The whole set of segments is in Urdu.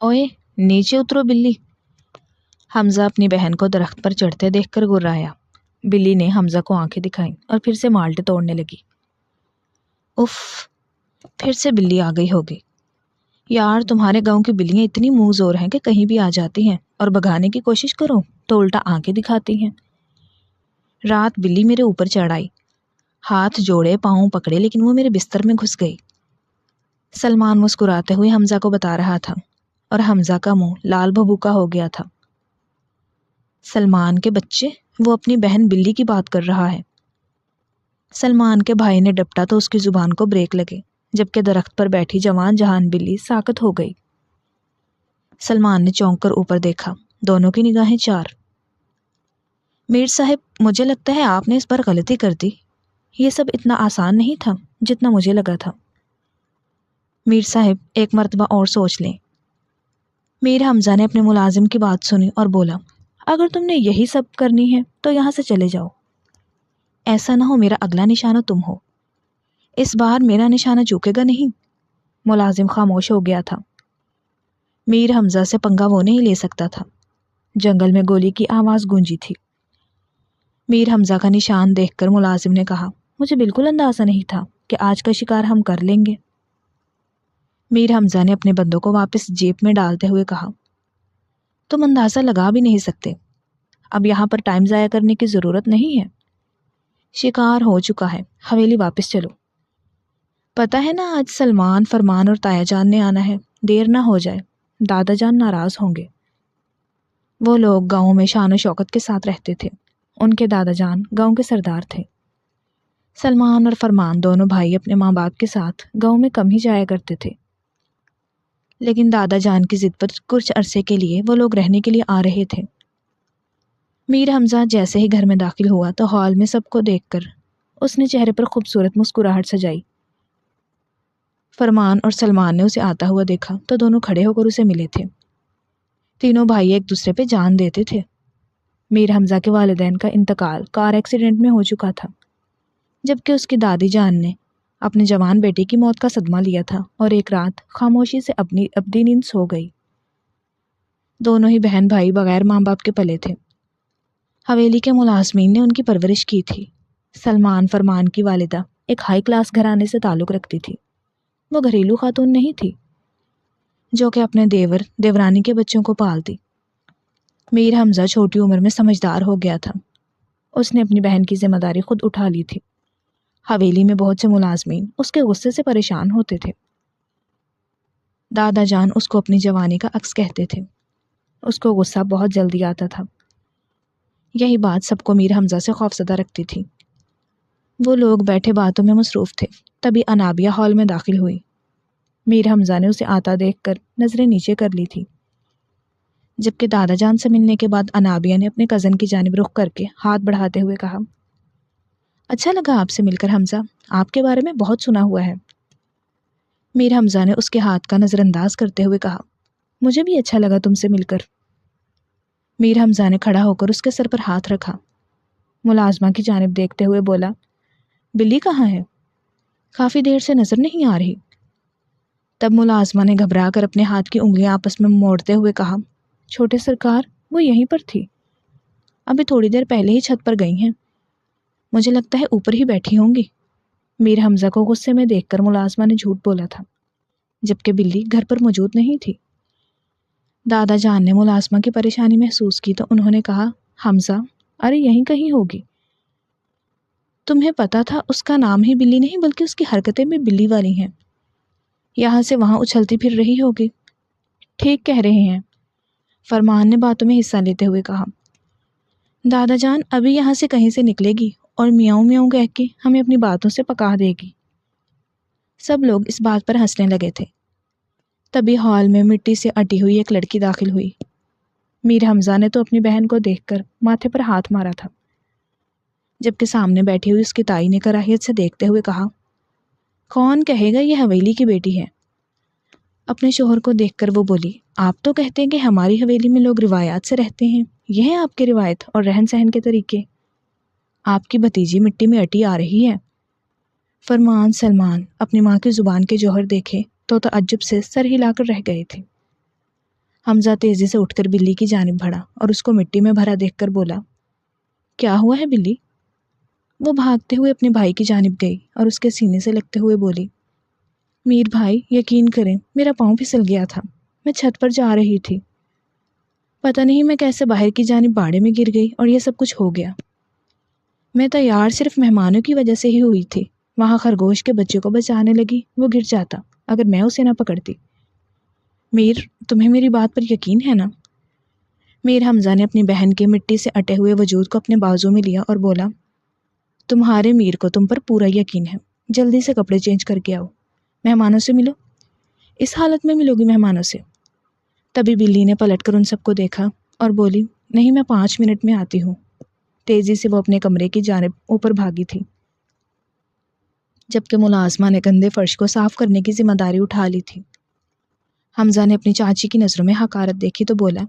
اوئے نیچے اترو بلی۔ حمزہ اپنی بہن کو درخت پر چڑھتے دیکھ کر گرایا۔ بلی نے حمزہ کو آنکھیں دکھائیں اور پھر سے مالٹے توڑنے لگی۔ اف، پھر سے بلی آ گئی ہوگی۔ یار تمہارے گاؤں کی بلیاں اتنی منہ زور ہیں کہ کہیں بھی آ جاتی ہیں، اور بھگانے کی کوشش کرو تو الٹا آنکھیں دکھاتی ہیں۔ رات بلی میرے اوپر چڑھ آئی، ہاتھ جوڑے پاؤں پکڑے، لیکن وہ میرے بستر میں گھس گئی۔ سلمان مسکراتے ہوئے حمزہ کو بتا رہا تھا اور حمزہ کا منہ لال بھبوکا ہو گیا تھا۔ سلمان کے بچے، وہ اپنی بہن بلی کی بات کر رہا ہے۔ سلمان کے بھائی نے ڈپٹا تو اس کی زبان کو بریک لگے، جبکہ درخت پر بیٹھی جوان جہان بلی ساکت ہو گئی۔ سلمان نے چونک کر اوپر دیکھا، دونوں کی نگاہیں چار۔ میر صاحب، مجھے لگتا ہے آپ نے اس بار غلطی کر دی، یہ سب اتنا آسان نہیں تھا جتنا مجھے لگا تھا۔ میر صاحب ایک مرتبہ اور سوچ لیں۔ میر حمزہ نے اپنے ملازم کی بات سنی اور بولا، اگر تم نے یہی سب کرنی ہے تو یہاں سے چلے جاؤ، ایسا نہ ہو میرا اگلا نشانہ تم ہو۔ اس بار میرا نشانہ چوکے گا نہیں۔ ملازم خاموش ہو گیا تھا۔ میر حمزہ سے پنگا وہ نہیں لے سکتا تھا، جنگل میں گولی کی آواز گونجی تھی۔ میر حمزہ کا نشان دیکھ کر ملازم نے کہا، مجھے بالکل اندازہ نہیں تھا کہ آج کا شکار ہم کر لیں گے۔ میر حمزہ نے اپنے بندوں کو واپس جیب میں ڈالتے ہوئے کہا، تم اندازہ لگا بھی نہیں سکتے، اب یہاں پر ٹائم ضائع کرنے کی ضرورت نہیں ہے، شکار ہو چکا ہے، حویلی واپس چلو۔ پتہ ہے نا آج سلمان، فرمان اور تایا جان نے آنا ہے، دیر نہ ہو جائے، دادا جان ناراض ہوں گے۔ وہ لوگ گاؤں میں شان و شوکت کے ساتھ رہتے تھے، ان کے دادا جان گاؤں کے سردار تھے۔ سلمان اور فرمان دونوں بھائی اپنے ماں باپ کے ساتھ گاؤں میں کم ہی جایا کرتے تھے، لیکن دادا جان کی ضد پر کچھ عرصے کے لیے وہ لوگ رہنے کے لیے آ رہے تھے۔ میر حمزہ جیسے ہی گھر میں داخل ہوا تو ہال میں سب کو دیکھ کر اس نے چہرے پر خوبصورت مسکراہٹ سجائی۔ فرمان اور سلمان نے اسے آتا ہوا دیکھا تو دونوں کھڑے ہو کر اسے ملے تھے۔ تینوں بھائی ایک دوسرے پہ جان دیتے تھے۔ میر حمزہ کے والدین کا انتقال کار ایکسیڈنٹ میں ہو چکا تھا، جبکہ اس کی دادی جان نے اپنے جوان بیٹے کی موت کا صدمہ لیا تھا اور ایک رات خاموشی سے اپنی ابدی نیند سو گئی۔ دونوں ہی بہن بھائی بغیر ماں باپ کے پلے تھے۔ حویلی کے ملازمین نے ان کی پرورش کی تھی۔ سلمان، فرمان کی والدہ، ایک ہائی کلاس گھرانے سے تعلق رکھتی تھی۔ وہ گھریلو خاتون نہیں تھی جو کہ اپنے دیور دیورانی کے بچوں کو پالتی۔ میر حمزہ چھوٹی عمر میں سمجھدار ہو گیا تھا، اس نے اپنی بہن کی ذمہ داری خود اٹھا لی تھی۔ حویلی میں بہت سے ملازمین اس کے غصے سے پریشان ہوتے تھے۔ دادا جان اس کو اپنی جوانی کا عکس کہتے تھے، اس کو غصہ بہت جلدی آتا تھا۔ یہی بات سب کو میر حمزہ سے خوفزدہ رکھتی تھی۔ وہ لوگ بیٹھے باتوں میں مصروف تھے، تبھی انابیہ ہال میں داخل ہوئی۔ میر حمزہ نے اسے آتا دیکھ کر نظریں نیچے کر لی تھی، جبکہ دادا جان سے ملنے کے بعد انابیہ نے اپنے کزن کی جانب رخ کر کے ہاتھ بڑھاتے ہوئے کہا، اچھا لگا آپ سے مل کر حمزہ، آپ کے بارے میں بہت سنا ہوا ہے۔ میر حمزہ نے اس کے ہاتھ کا نظر انداز کرتے ہوئے کہا، مجھے بھی اچھا لگا تم سے مل کر۔ میر حمزہ نے کھڑا ہو کر اس کے سر پر ہاتھ رکھا، ملازمہ کی جانب دیکھتے ہوئے بولا، بلی کہاں ہے؟ کافی دیر سے نظر نہیں آ رہی۔ تب ملازمہ نے گھبرا کر اپنے ہاتھ کی انگلیاں آپس میں موڑتے ہوئے کہا، چھوٹے سرکار، وہ یہیں پر تھی، ابھی تھوڑی دیر پہلے ہی چھت پر گئی ہیں، مجھے لگتا ہے اوپر ہی بیٹھی ہوں گی۔ میر حمزہ کو غصے میں دیکھ کر ملازمہ نے جھوٹ بولا تھا، جبکہ بلی گھر پر موجود نہیں تھی۔ دادا جان نے ملازمہ کی پریشانی محسوس کی تو انہوں نے کہا، حمزہ، ارے یہیں کہیں ہوگی۔ تمہیں پتا تھا اس کا نام ہی بلی نہیں بلکہ اس کی حرکتیں بھی بلی والی ہیں، یہاں سے وہاں اچھلتی پھر رہی ہوگی۔ ٹھیک کہہ رہے ہیں، فرمان نے باتوں میں حصہ لیتے ہوئے کہا، دادا جان ابھی یہاں سے کہیں سے نکلے گی اور میاؤں میاؤں کہہ کے ہمیں اپنی باتوں سے پکا دے گی۔ سب لوگ اس بات پر ہنسنے لگے تھے۔ تبھی ہال میں مٹی سے اٹی ہوئی ایک لڑکی داخل ہوئی۔ میر حمزہ نے تو اپنی بہن کو دیکھ کر ماتھے پر ہاتھ مارا تھا، جبکہ سامنے بیٹھی ہوئی اس کی تائی نے کراہیت سے دیکھتے ہوئے کہا، کون کہے گا یہ حویلی کی بیٹی ہے؟ اپنے شوہر کو دیکھ کر وہ بولی، آپ تو کہتے ہیں کہ ہماری حویلی میں لوگ روایات سے رہتے ہیں، یہ ہیں آپ کے روایت اور رہن سہن کے طریقے؟ آپ کی بھتیجی مٹی میں اٹی آ رہی ہے۔ فرمان، سلمان اپنی ماں کی زبان کے جوہر دیکھے تو تعجب سے سر ہلا کر رہ گئے تھے۔ حمزہ تیزی سے اٹھ کر بلی کی جانب بڑھا اور اس کو مٹی میں بھرا دیکھ کر بولا، کیا ہوا ہے بلی؟ وہ بھاگتے ہوئے اپنے بھائی کی جانب گئی اور اس کے سینے سے لگتے ہوئے بولی، میر بھائی یقین کریں میرا پاؤں پھسل گیا تھا، میں چھت پر جا رہی تھی، پتہ نہیں میں کیسے باہر کی جانب باڑے میں گر گئی اور یہ سب کچھ ہو گیا۔ میں تیار صرف مہمانوں کی وجہ سے ہی ہوئی تھی، وہاں خرگوش کے بچے کو بچانے لگی، وہ گر جاتا اگر میں اسے نہ پکڑتی۔ میر، تمہیں میری بات پر یقین ہے نا؟ میر حمزہ نے اپنی بہن کے مٹی سے اٹے ہوئے وجود کو اپنے بازو میں لیا اور بولا، تمہارے میر کو تم پر پورا یقین ہے، جلدی سے کپڑے چینج کر کے آؤ، مہمانوں سے ملو، اس حالت میں ملو گی مہمانوں سے؟ تبھی بلی نے پلٹ کر ان سب کو دیکھا اور بولی، نہیں میں 5 منٹ میں آتی ہوں۔ تیزی سے وہ اپنے کمرے کی جانب اوپر بھاگی تھی، جبکہ ملازمہ نے گندے فرش کو صاف کرنے کی ذمہ داری اٹھا لی تھی۔ حمزہ نے اپنی چاچی کی نظروں میں حقارت دیکھی تو بولا،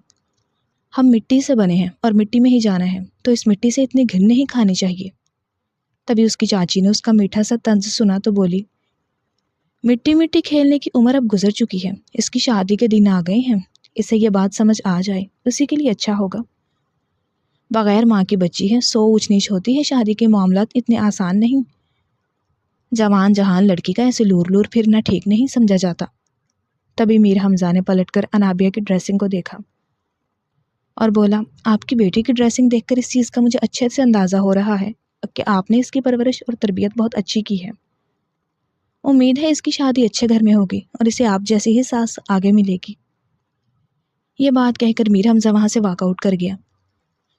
ہم مٹی سے بنے ہیں اور مٹی میں ہی جانا ہے، تو اس مٹی سے اتنی گھن نہیں کھانی چاہیے۔ تبھی اس کی چاچی نے اس کا میٹھا سا طنز سنا تو بولی، مٹی مٹی کھیلنے کی عمر اب گزر چکی ہے، اس کی شادی کے دن آ گئے ہیں، اسے یہ بات سمجھ آ جائے اسی کے لیے اچھا ہوگا۔ بغیر ماں کی بچی ہے، 100 اونچ نیچ ہوتی ہے، شادی کے معاملات اتنے آسان نہیں، جوان جہان لڑکی کا ایسے لور لور پھرنا ٹھیک نہیں سمجھا جاتا۔ تبھی میر حمزہ نے پلٹ کر انابیہ کی ڈریسنگ کو دیکھا اور بولا، آپ کی بیٹی کی ڈریسنگ دیکھ کر اس چیز کا مجھے اچھے سے اندازہ ہو رہا ہے کہ آپ نے اس کی پرورش اور تربیت بہت اچھی کی ہے، امید ہے اس کی شادی اچھے گھر میں ہوگی اور اسے آپ جیسی ہی ساس آگے ملے گی۔ یہ بات کہہ کر میر حمزہ وہاں سے واک آؤٹ کر گیا۔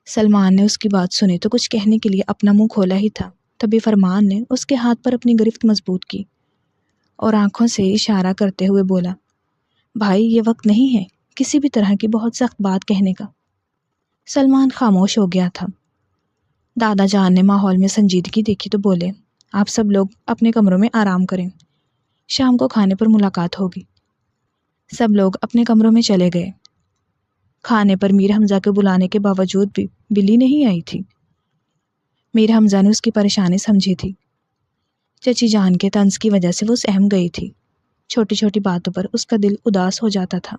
سلمان نے اس کی بات سنی تو کچھ کہنے کے لیے اپنا منہ کھولا ہی تھا، تبھی فرمان نے اس کے ہاتھ پر اپنی گرفت مضبوط کی اور آنکھوں سے اشارہ کرتے ہوئے بولا، بھائی یہ وقت نہیں ہے کسی بھی طرح کی بہت سخت بات کہنے کا۔ سلمان خاموش ہو گیا تھا۔ دادا جان نے ماحول میں سنجیدگی دیکھی تو بولے، آپ سب لوگ اپنے کمروں میں آرام کریں، شام کو کھانے پر ملاقات ہوگی۔ سب لوگ اپنے کمروں میں چلے گئے۔ کھانے پر میر حمزہ کے بلانے کے باوجود بھی بلی نہیں آئی تھی۔ میر حمزہ نے اس کی پریشانی سمجھی تھی، چچی جان کے طنز کی وجہ سے وہ سہم گئی تھی، چھوٹی چھوٹی باتوں پر اس کا دل اداس ہو جاتا تھا۔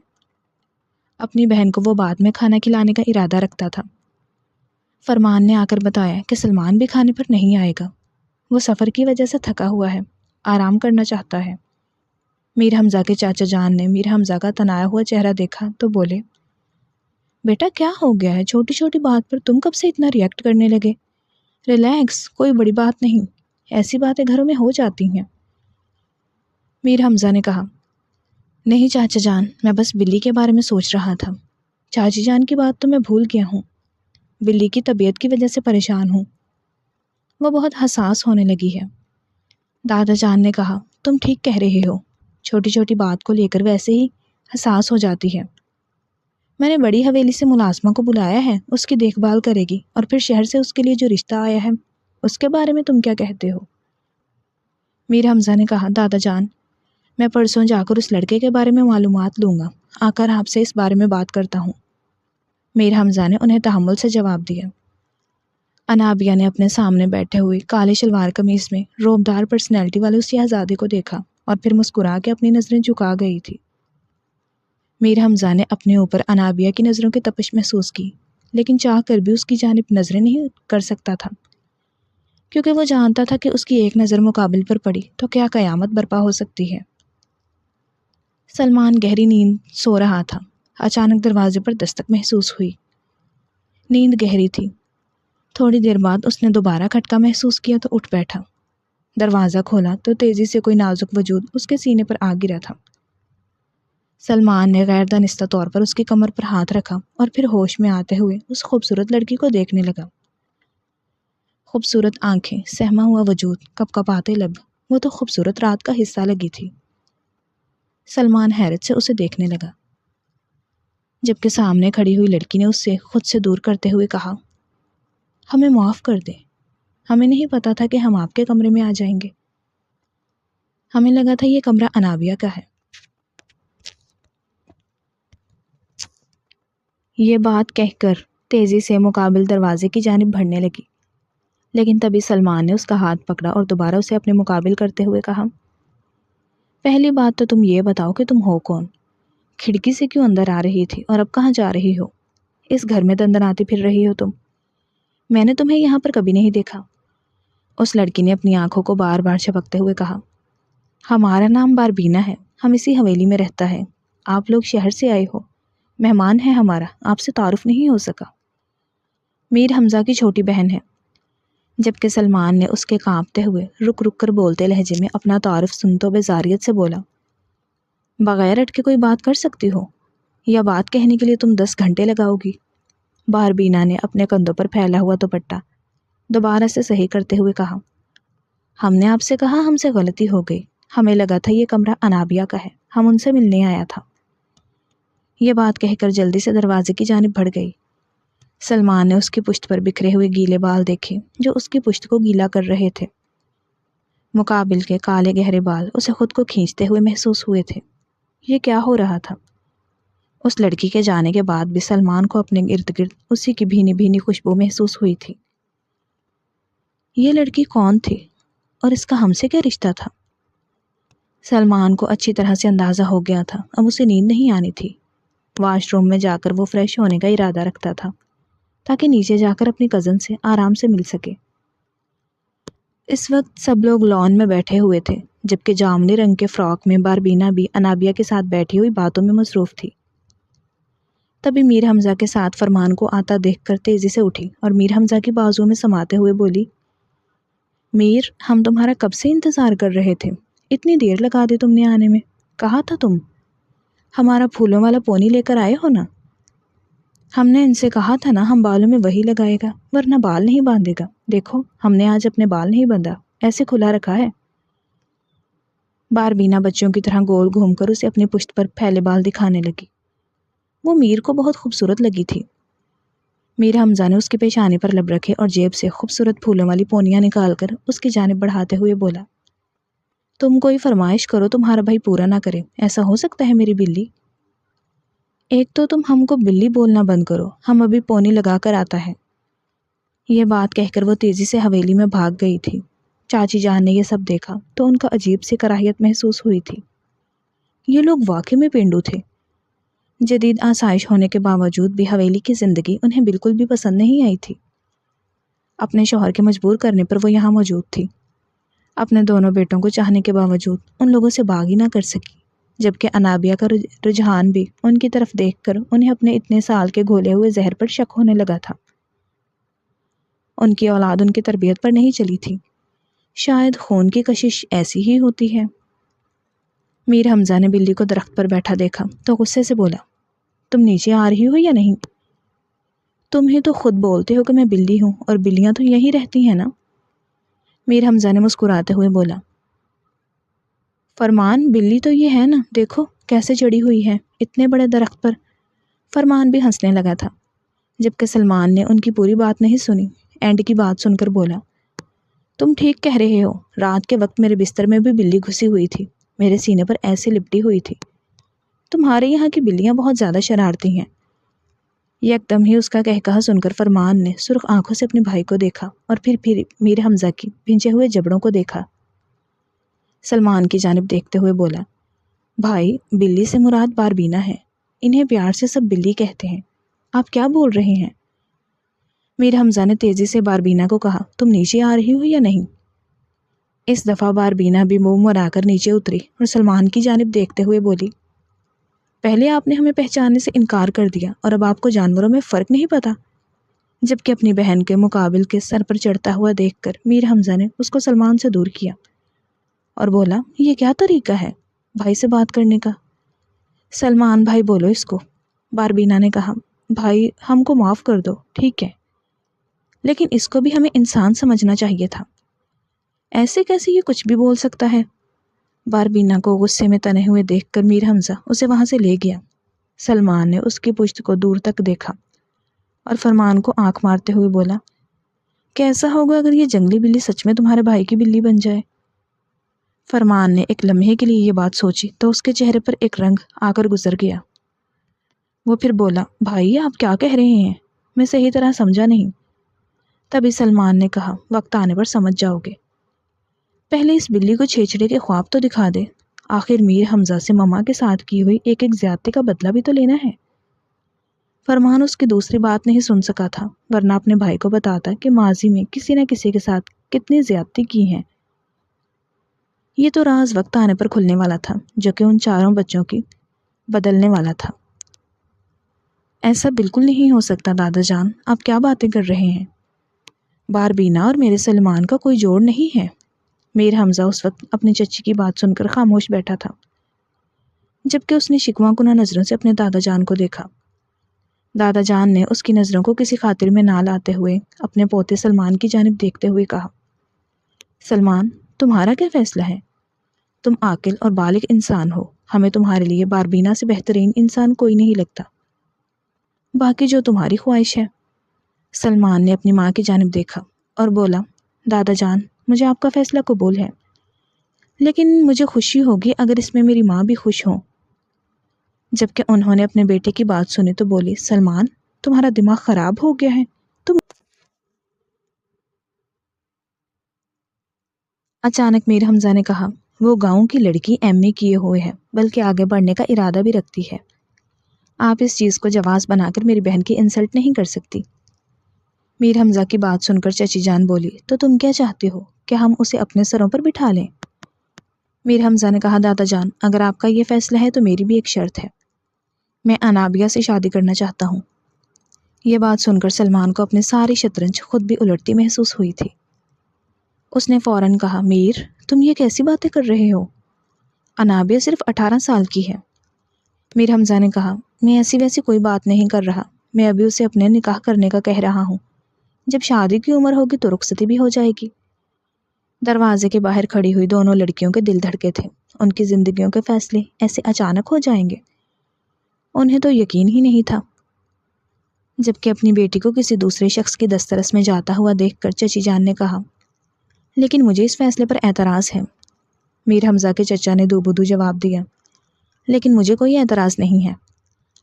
اپنی بہن کو وہ بعد میں کھانا کھلانے کا ارادہ رکھتا تھا۔ فرمان نے آ کر بتایا کہ سلمان بھی کھانے پر نہیں آئے گا، وہ سفر کی وجہ سے تھکا ہوا ہے، آرام کرنا چاہتا ہے۔ میر حمزہ کے چاچا جان نے میر حمزہ کا تنایا ہوا چہرہ دیکھا تو بولے، بیٹا کیا ہو گیا ہے، چھوٹی چھوٹی بات پر تم کب سے اتنا ریئیکٹ کرنے لگے؟ ریلیکس، کوئی بڑی بات نہیں، ایسی باتیں گھروں میں ہو جاتی ہیں۔ میر حمزہ نے کہا، نہیں چاچا جان، میں بس بلی کے بارے میں سوچ رہا تھا، چاچی جان کی بات تو میں بھول گیا ہوں، بلی کی طبیعت کی وجہ سے پریشان ہوں، وہ بہت حساس ہونے لگی ہے۔ دادا جان نے کہا، تم ٹھیک کہہ رہے ہو، چھوٹی چھوٹی بات کو لے کر ویسے ہی حساس ہو جاتی ہے۔ میں نے بڑی حویلی سے ملازمہ کو بلایا ہے، اس کی دیکھ بھال کرے گی، اور پھر شہر سے اس کے لیے جو رشتہ آیا ہے اس کے بارے میں تم کیا کہتے ہو؟ میر حمزہ نے کہا، دادا جان، میں پرسوں جا کر اس لڑکے کے بارے میں معلومات لوں گا، آ کر آپ سے اس بارے میں بات کرتا ہوں۔ میر حمزہ نے انہیں تحمل سے جواب دیا۔ انابیہ نے اپنے سامنے بیٹھے ہوئے کالے شلوار قمیص میں روبدار پرسنالٹی والے اس شہزادے کو دیکھا اور پھر مسکرا کے اپنی نظریں جھکا گئی تھی۔ میر حمزہ نے اپنے اوپر انابیہ کی نظروں کی تپش محسوس کی، لیکن چاہ کر بھی اس کی جانب نظریں نہیں کر سکتا تھا، کیونکہ وہ جانتا تھا کہ اس کی ایک نظر مقابل پر پڑی تو کیا قیامت برپا ہو سکتی ہے۔ سلمان گہری نیند سو رہا تھا، اچانک دروازے پر دستک محسوس ہوئی۔ نیند گہری تھی، تھوڑی دیر بعد اس نے دوبارہ کھٹکا محسوس کیا تو اٹھ بیٹھا۔ دروازہ کھولا تو تیزی سے کوئی نازک وجود اس کے سینے پر آ گرا تھا۔ سلمان نے غیر دانستہ طور پر اس کی کمر پر ہاتھ رکھا اور پھر ہوش میں آتے ہوئے اس خوبصورت لڑکی کو دیکھنے لگا۔ خوبصورت آنکھیں، سہما ہوا وجود، کپکپاتے لب، وہ تو خوبصورت رات کا حصہ لگی تھی۔ سلمان حیرت سے اسے دیکھنے لگا، جبکہ سامنے کھڑی ہوئی لڑکی نے اس سے خود سے دور کرتے ہوئے کہا، ہمیں معاف کر دیں، ہمیں نہیں پتا تھا کہ ہم آپ کے کمرے میں آ جائیں گے، ہمیں لگا تھا یہ کمرہ انابیہ کا ہے۔ یہ بات کہہ کر تیزی سے مقابل دروازے کی جانب بڑھنے لگی، لیکن تبھی سلمان نے اس کا ہاتھ پکڑا اور دوبارہ اسے اپنے مقابل کرتے ہوئے کہا، پہلی بات تو تم یہ بتاؤ کہ تم ہو کون؟ کھڑکی سے کیوں اندر آ رہی تھی اور اب کہاں جا رہی ہو؟ اس گھر میں دندناتی پھر رہی ہو تم؟ میں نے تمہیں یہاں پر کبھی نہیں دیکھا۔ اس لڑکی نے اپنی آنکھوں کو بار بار جھپکتے ہوئے کہا۔ ہمارا نام باربینا ہے، ہم اسی حویلی میں رہتا ہے۔ آپ لوگ شہر سے آئے ہو، مہمان ہے ہمارا، آپ سے تعارف نہیں ہو سکا۔ میر حمزہ کی چھوٹی بہن ہے۔ جبکہ سلمان نے اس کے کانپتے ہوئے رک رک کر بولتے لہجے میں اپنا تعارف سنتو بیزاریت سے بولا، بغیر اٹکے کوئی بات کر سکتی ہو یا بات کہنے کے لیے تم 10 گھنٹے لگاؤ گی؟ باربینا نے اپنے کندھوں پر پھیلا ہوا دوپٹہ دوبارہ سے صحیح کرتے ہوئے کہا، ہم نے آپ سے کہا ہم سے غلطی ہو گئی، ہمیں لگا تھا یہ کمرہ انابیہ کا ہے، ہم ان سے ملنے آیا تھا۔ یہ بات کہہ کر جلدی سے دروازے کی جانب بڑھ گئی۔ سلمان نے اس کی پشت پر بکھرے ہوئے گیلے بال دیکھے جو اس کی پشت کو گیلا کر رہے تھے۔ مقابل کے کالے گہرے بال اسے خود کو کھینچتے ہوئے محسوس ہوئے تھے۔ یہ کیا ہو رہا تھا؟ اس لڑکی کے جانے کے بعد بھی سلمان کو اپنے ارد گرد اسی کی بھینی بھینی خوشبو محسوس ہوئی تھی۔ یہ لڑکی کون تھی اور اس کا ہم سے کیا رشتہ تھا؟ سلمان کو اچھی طرح سے اندازہ ہو گیا تھا اب اسے نیند نہیں آنی تھی۔ واش روم میں جا کر وہ فریش ہونے کا ارادہ رکھتا تھا تاکہ نیچے جا کر اپنی کزن سے آرام سے مل سکے۔ اس وقت سب لوگ لان میں بیٹھے ہوئے تھے، جبکہ جامنی رنگ کے فراک میں باربینا بھی انابیہ کے ساتھ بیٹھی ہوئی باتوں میں مصروف تھی۔ تبھی میر حمزہ کے ساتھ فرمان کو آتا دیکھ کر تیزی سے اٹھی اور میر حمزہ کی بازو میں سماتے ہوئے بولی، میر، ہم تمہارا کب سے انتظار کر رہے تھے، اتنی دیر لگا دی تم نے آنے میں، کہا تھا تم ہمارا پھولوں والا پونی لے کر آئے ہو نا؟ ہم نے ان سے کہا تھا نا ہم بالوں میں وہی لگائے گا ورنہ بال نہیں باندھے گا، دیکھو ہم نے آج اپنے بال نہیں بندھا، ایسے کھلا رکھا ہے۔ باربینا بچوں کی طرح گول گھوم کر اسے اپنی پشت پر پھیلے بال دکھانے لگی۔ وہ میر کو بہت خوبصورت لگی تھی۔ میر حمزہ نے اس کی پیشانی پر لب رکھے اور جیب سے خوبصورت پھولوں والی پونیاں نکال کر اس کی جانب بڑھاتے ہوئے بولا، تم کوئی فرمائش کرو تمہارا بھائی پورا نہ کرے، ایسا ہو سکتا ہے میری بلی؟ ایک تو تم ہم کو بلی بولنا بند کرو، ہم ابھی پونی لگا کر آتا ہے۔ یہ بات کہہ کر وہ تیزی سے حویلی میں بھاگ گئی تھی۔ چاچی جان نے یہ سب دیکھا تو ان کا عجیب سی کراہیت محسوس ہوئی تھی۔ یہ لوگ واقعی میں پینڈو تھے۔ جدید آسائش ہونے کے باوجود بھی حویلی کی زندگی انہیں بالکل بھی پسند نہیں آئی تھی۔ اپنے شوہر کے مجبور کرنے پر وہ یہاں موجود تھی۔ اپنے دونوں بیٹوں کو چاہنے کے باوجود ان لوگوں سے باغ ہی نہ کر سکی، جبکہ انابیہ کا رجحان بھی ان کی طرف دیکھ کر انہیں اپنے اتنے سال کے گھولے ہوئے زہر پر شک ہونے لگا تھا۔ ان کی اولاد ان کی تربیت پر نہیں چلی تھی، شاید خون کی کشش ایسی ہی ہوتی ہے۔ میر حمزہ نے بلی کو درخت پر بیٹھا دیکھا تو غصے سے بولا، تم نیچے آ رہی ہو یا نہیں؟ تم ہی تو خود بولتے ہو کہ میں بلی ہوں اور بلیاں تو یہیں رہتی ہیں نا؟ میر حمزہ نے مسکراتے ہوئے بولا، فرمان بلی تو یہ ہے نا، دیکھو کیسے چڑھی ہوئی ہے اتنے بڑے درخت پر۔ فرمان بھی ہنسنے لگا تھا، جبکہ سلمان نے ان کی پوری بات نہیں سنی، اینڈ کی بات سن کر بولا، تم ٹھیک کہہ رہے ہو، رات کے وقت میرے بستر میں بھی بلی گھسی ہوئی تھی، میرے سینے پر ایسے لپٹی ہوئی تھی۔ تمہارے یہاں کی بلیاں بہت زیادہ شرارتی ہیں۔ یکدم ہی اس کا کہکہا سن کر فرمان نے سرخ آنکھوں سے اپنے بھائی کو دیکھا اور پھر میر حمزہ کی بھینچے ہوئے جبڑوں کو دیکھا۔ سلمان کی جانب دیکھتے ہوئے بولا، بھائی بلی سے مراد باربینا ہے، انہیں پیار سے سب بلی کہتے ہیں، آپ کیا بول رہے ہیں؟ میر حمزہ نے تیزی سے باربینا کو کہا، تم نیچے آ رہی ہو یا نہیں؟ اس دفعہ باربینا بھی منہ مرا کر نیچے اتری اور سلمان کی جانب دیکھتے ہوئے بولی، پہلے آپ نے ہمیں پہچاننے سے انکار کر دیا اور اب آپ کو جانوروں میں فرق نہیں پتا؟ جبکہ اپنی بہن کے مقابل کے سر پر چڑھتا ہوا دیکھ کر میر حمزہ نے اس کو سلمان سے دور کیا اور بولا، یہ کیا طریقہ ہے بھائی سے بات کرنے کا؟ سلمان بھائی بولو اس کو۔ باربینا نے کہا، بھائی ہم کو معاف کر دو، ٹھیک ہے، لیکن اس کو بھی ہمیں انسان سمجھنا چاہیے تھا، ایسے کیسے یہ کچھ بھی بول سکتا ہے؟ باربینا کو غصے میں تنے ہوئے دیکھ کر میر حمزہ اسے وہاں سے لے گیا۔ سلمان نے اس کی پشت کو دور تک دیکھا اور فرمان کو آنکھ مارتے ہوئے بولا، کیسا ہوگا اگر یہ جنگلی بلی سچ میں تمہارے بھائی کی بلی بن جائے؟ فرمان نے ایک لمحے کے لیے یہ بات سوچی تو اس کے چہرے پر ایک رنگ آ کر گزر گیا۔ وہ پھر بولا، بھائی آپ کیا کہہ رہے ہیں؟ میں صحیح طرح سمجھا نہیں۔ تبھی سلمان نے کہا، وقت آنے پر سمجھ جاؤ گے، پہلے اس بلی کو چھیچڑے کے خواب تو دکھا دے، آخر میر حمزہ سے مما کے ساتھ کی ہوئی ایک ایک زیادتی کا بدلہ بھی تو لینا ہے۔ فرمان اس کی دوسری بات نہیں سن سکا تھا، ورنہ اپنے بھائی کو بتاتا کہ ماضی میں کسی نہ کسی کے ساتھ کتنی زیادتی کی ہیں۔ یہ تو راز وقت آنے پر کھلنے والا تھا، جو کہ ان چاروں بچوں کی بدلنے والا تھا۔ ایسا بالکل نہیں ہو سکتا دادا جان، آپ کیا باتیں کر رہے ہیں؟ باربینا اور میرے سلمان کا کوئی جوڑ نہیں ہے۔ میر حمزہ اس وقت اپنی چچی کی بات سن کر خاموش بیٹھا تھا، جبکہ اس نے شکوہ کنہ نظروں سے اپنے دادا جان کو دیکھا۔ دادا جان نے اس کی نظروں کو کسی خاطر میں نہ لاتے ہوئے اپنے پوتے سلمان کی جانب دیکھتے ہوئے کہا، سلمان، تمہارا کیا فیصلہ ہے؟ تم عاقل اور بالغ انسان ہو، ہمیں تمہارے لیے باربینا سے بہترین انسان کوئی نہیں لگتا۔ باقی جو تمہاری خواہش ہے۔ سلمان نے اپنی ماں کی جانب دیکھا اور بولا، دادا جان، مجھے آپ کا فیصلہ قبول ہے، لیکن مجھے خوشی ہوگی اگر اس میں میری ماں بھی خوش ہوں۔ جبکہ انہوں نے اپنے بیٹے کی بات سنی تو بولی، سلمان، تمہارا دماغ خراب ہو گیا ہے، تم۔ اچانک میر حمزہ نے کہا، وہ گاؤں کی لڑکی ایم اے کیے ہوئے ہے، بلکہ آگے بڑھنے کا ارادہ بھی رکھتی ہے۔ آپ اس چیز کو جواز بنا کر میری بہن کی انسلٹ نہیں کر سکتی۔ میر حمزہ کی بات سن کر چچی جان بولی، تو تم کیا چاہتی ہو کہ ہم اسے اپنے سروں پر بٹھا لیں؟ میر حمزہ نے کہا، دادا جان، اگر آپ کا یہ فیصلہ ہے تو میری بھی ایک شرط ہے، میں انابیہ سے شادی کرنا چاہتا ہوں۔ یہ بات سن کر سلمان کو اپنی ساری شطرنج خود بھی الٹتی محسوس ہوئی تھی۔ اس نے فوراً کہا، میر، تم یہ کیسی باتیں کر رہے ہو؟ انابیہ صرف 18 سال کی ہے۔ میر حمزہ نے کہا، میں ایسی ویسی کوئی بات نہیں کر رہا، میں ابھی اسے اپنے نکاح کرنے کا کہہ رہا ہوں۔ جب شادی کی عمر ہوگی تو رخصتی بھی ہو جائے گی۔ دروازے کے باہر کھڑی ہوئی دونوں لڑکیوں کے دل دھڑکے تھے، ان کی زندگیوں کے فیصلے ایسے اچانک ہو جائیں گے؟ انہیں تو یقین ہی نہیں تھا۔ جبکہ اپنی بیٹی کو کسی دوسرے شخص کی دسترس میں جاتا ہوا دیکھ کر چچی جان نے کہا، لیکن مجھے اس فیصلے پر اعتراض ہے۔ میر حمزہ کے چچا نے دو بدو جواب دیا، لیکن مجھے کوئی اعتراض نہیں ہے۔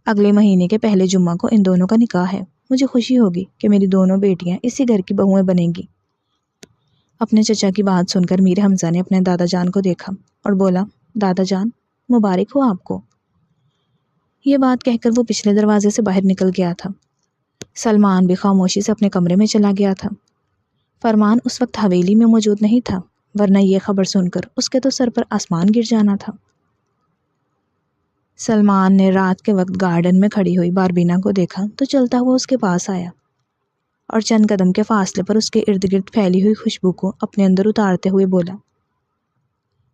اگلے مہینے کے پہلے جمعہ کو ان دونوں کا نکاح ہے، مجھے خوشی ہوگی کہ میری دونوں بیٹیاں اسی گھر کی بہویں بنیں گی۔ اپنے چچا کی بات سن کر میر حمزہ نے اپنے دادا جان کو دیکھا اور بولا، دادا جان، مبارک ہو آپ کو۔ یہ بات کہہ کر وہ پچھلے دروازے سے باہر نکل گیا تھا۔ سلمان بھی خاموشی سے اپنے کمرے میں چلا گیا تھا۔ فرمان اس وقت حویلی میں موجود نہیں تھا، ورنہ یہ خبر سن کر اس کے تو سر پر آسمان گر جانا تھا۔ سلمان نے رات کے وقت گارڈن میں کھڑی ہوئی باربینا کو دیکھا تو چلتا ہوا اس کے پاس آیا اور چند قدم کے فاصلے پر اس کے ارد گرد پھیلی ہوئی خوشبو کو اپنے اندر اتارتے ہوئے بولا،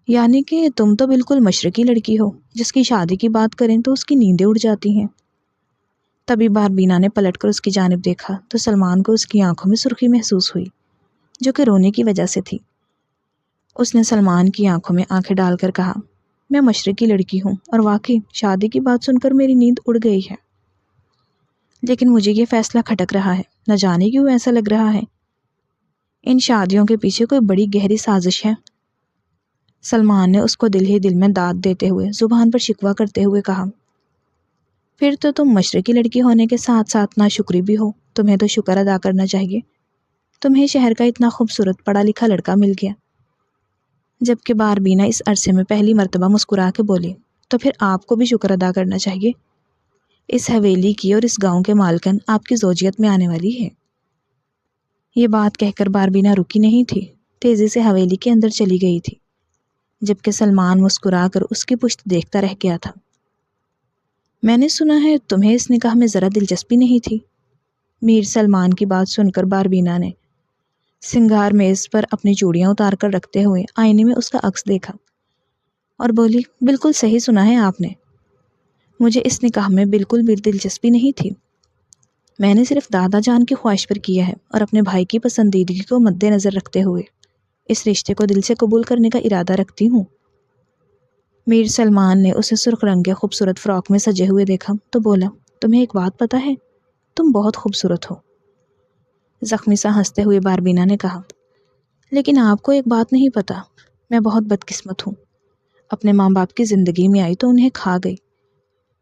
یعنی کہ تم تو بالکل مشرقی لڑکی ہو، جس کی شادی کی بات کریں تو اس کی نیندیں اڑ جاتی ہیں۔ تبھی باربینا نے پلٹ کر اس کی جانب دیکھا تو سلمان کو اس کی آنکھوں میں سرخی محسوس ہوئی، جو کہ رونے کی وجہ سے تھی۔ اس نے سلمان کی آنکھوں میں آنکھیں ڈال کر کہا، میں مشرقی لڑکی ہوں اور واقعی شادی کی بات سن کر میری نیند اڑ گئی ہے، لیکن مجھے یہ فیصلہ کھٹک رہا ہے، نہ جانے کیوں ایسا لگ رہا ہے۔ ان شادیوں کے پیچھے کوئی بڑی گہری سازش ہے۔ سلمان نے اس کو دل ہی دل میں داد دیتے ہوئے زبان پر شکوہ کرتے ہوئے کہا، پھر تو تم مشرقی لڑکی ہونے کے ساتھ ساتھ ناشکری بھی ہو، تمہیں تو شکر ادا کرنا چاہیے، تمہیں شہر کا اتنا خوبصورت پڑھا لکھا لڑکا مل گیا۔ جبکہ باربینا اس عرصے میں پہلی مرتبہ مسکرا کے بولی، تو پھر آپ کو بھی شکر ادا کرنا چاہیے، اس حویلی کی اور اس گاؤں کے مالکن آپ کی زوجیت میں آنے والی ہے۔ یہ بات کہہ کر باربینا رکی نہیں تھی، تیزی سے حویلی کے اندر چلی گئی تھی، جبکہ سلمان مسکرا کر اس کی پشت دیکھتا رہ گیا تھا۔ میں نے سنا ہے تمہیں اس نکاح میں ذرا دلچسپی نہیں تھی۔ میر سلمان کی بات سن کر باربینا نے سنگار میز پر اپنی چوڑیاں اتار کر رکھتے ہوئے آئینے میں اس کا عکس دیکھا اور بولی، بالکل صحیح سنا ہے آپ نے، مجھے اس نکاح میں بالکل بھی دلچسپی نہیں تھی۔ میں نے صرف دادا جان کی خواہش پر کیا ہے اور اپنے بھائی کی پسندیدگی کو مد نظر رکھتے ہوئے اس رشتے کو دل سے قبول کرنے کا ارادہ رکھتی ہوں۔ میر سلمان نے اسے سرخ رنگ کے خوبصورت فراک میں سجے ہوئے دیکھا تو بولا، تمہیں ایک بات پتہ ہے، تم بہت خوبصورت ہو۔ زخمی سا ہنستے ہوئے باربینا نے کہا، لیکن آپ کو ایک بات نہیں پتہ، میں بہت بدقسمت ہوں، اپنے ماں باپ کی زندگی میں آئی تو انہیں کھا گئی،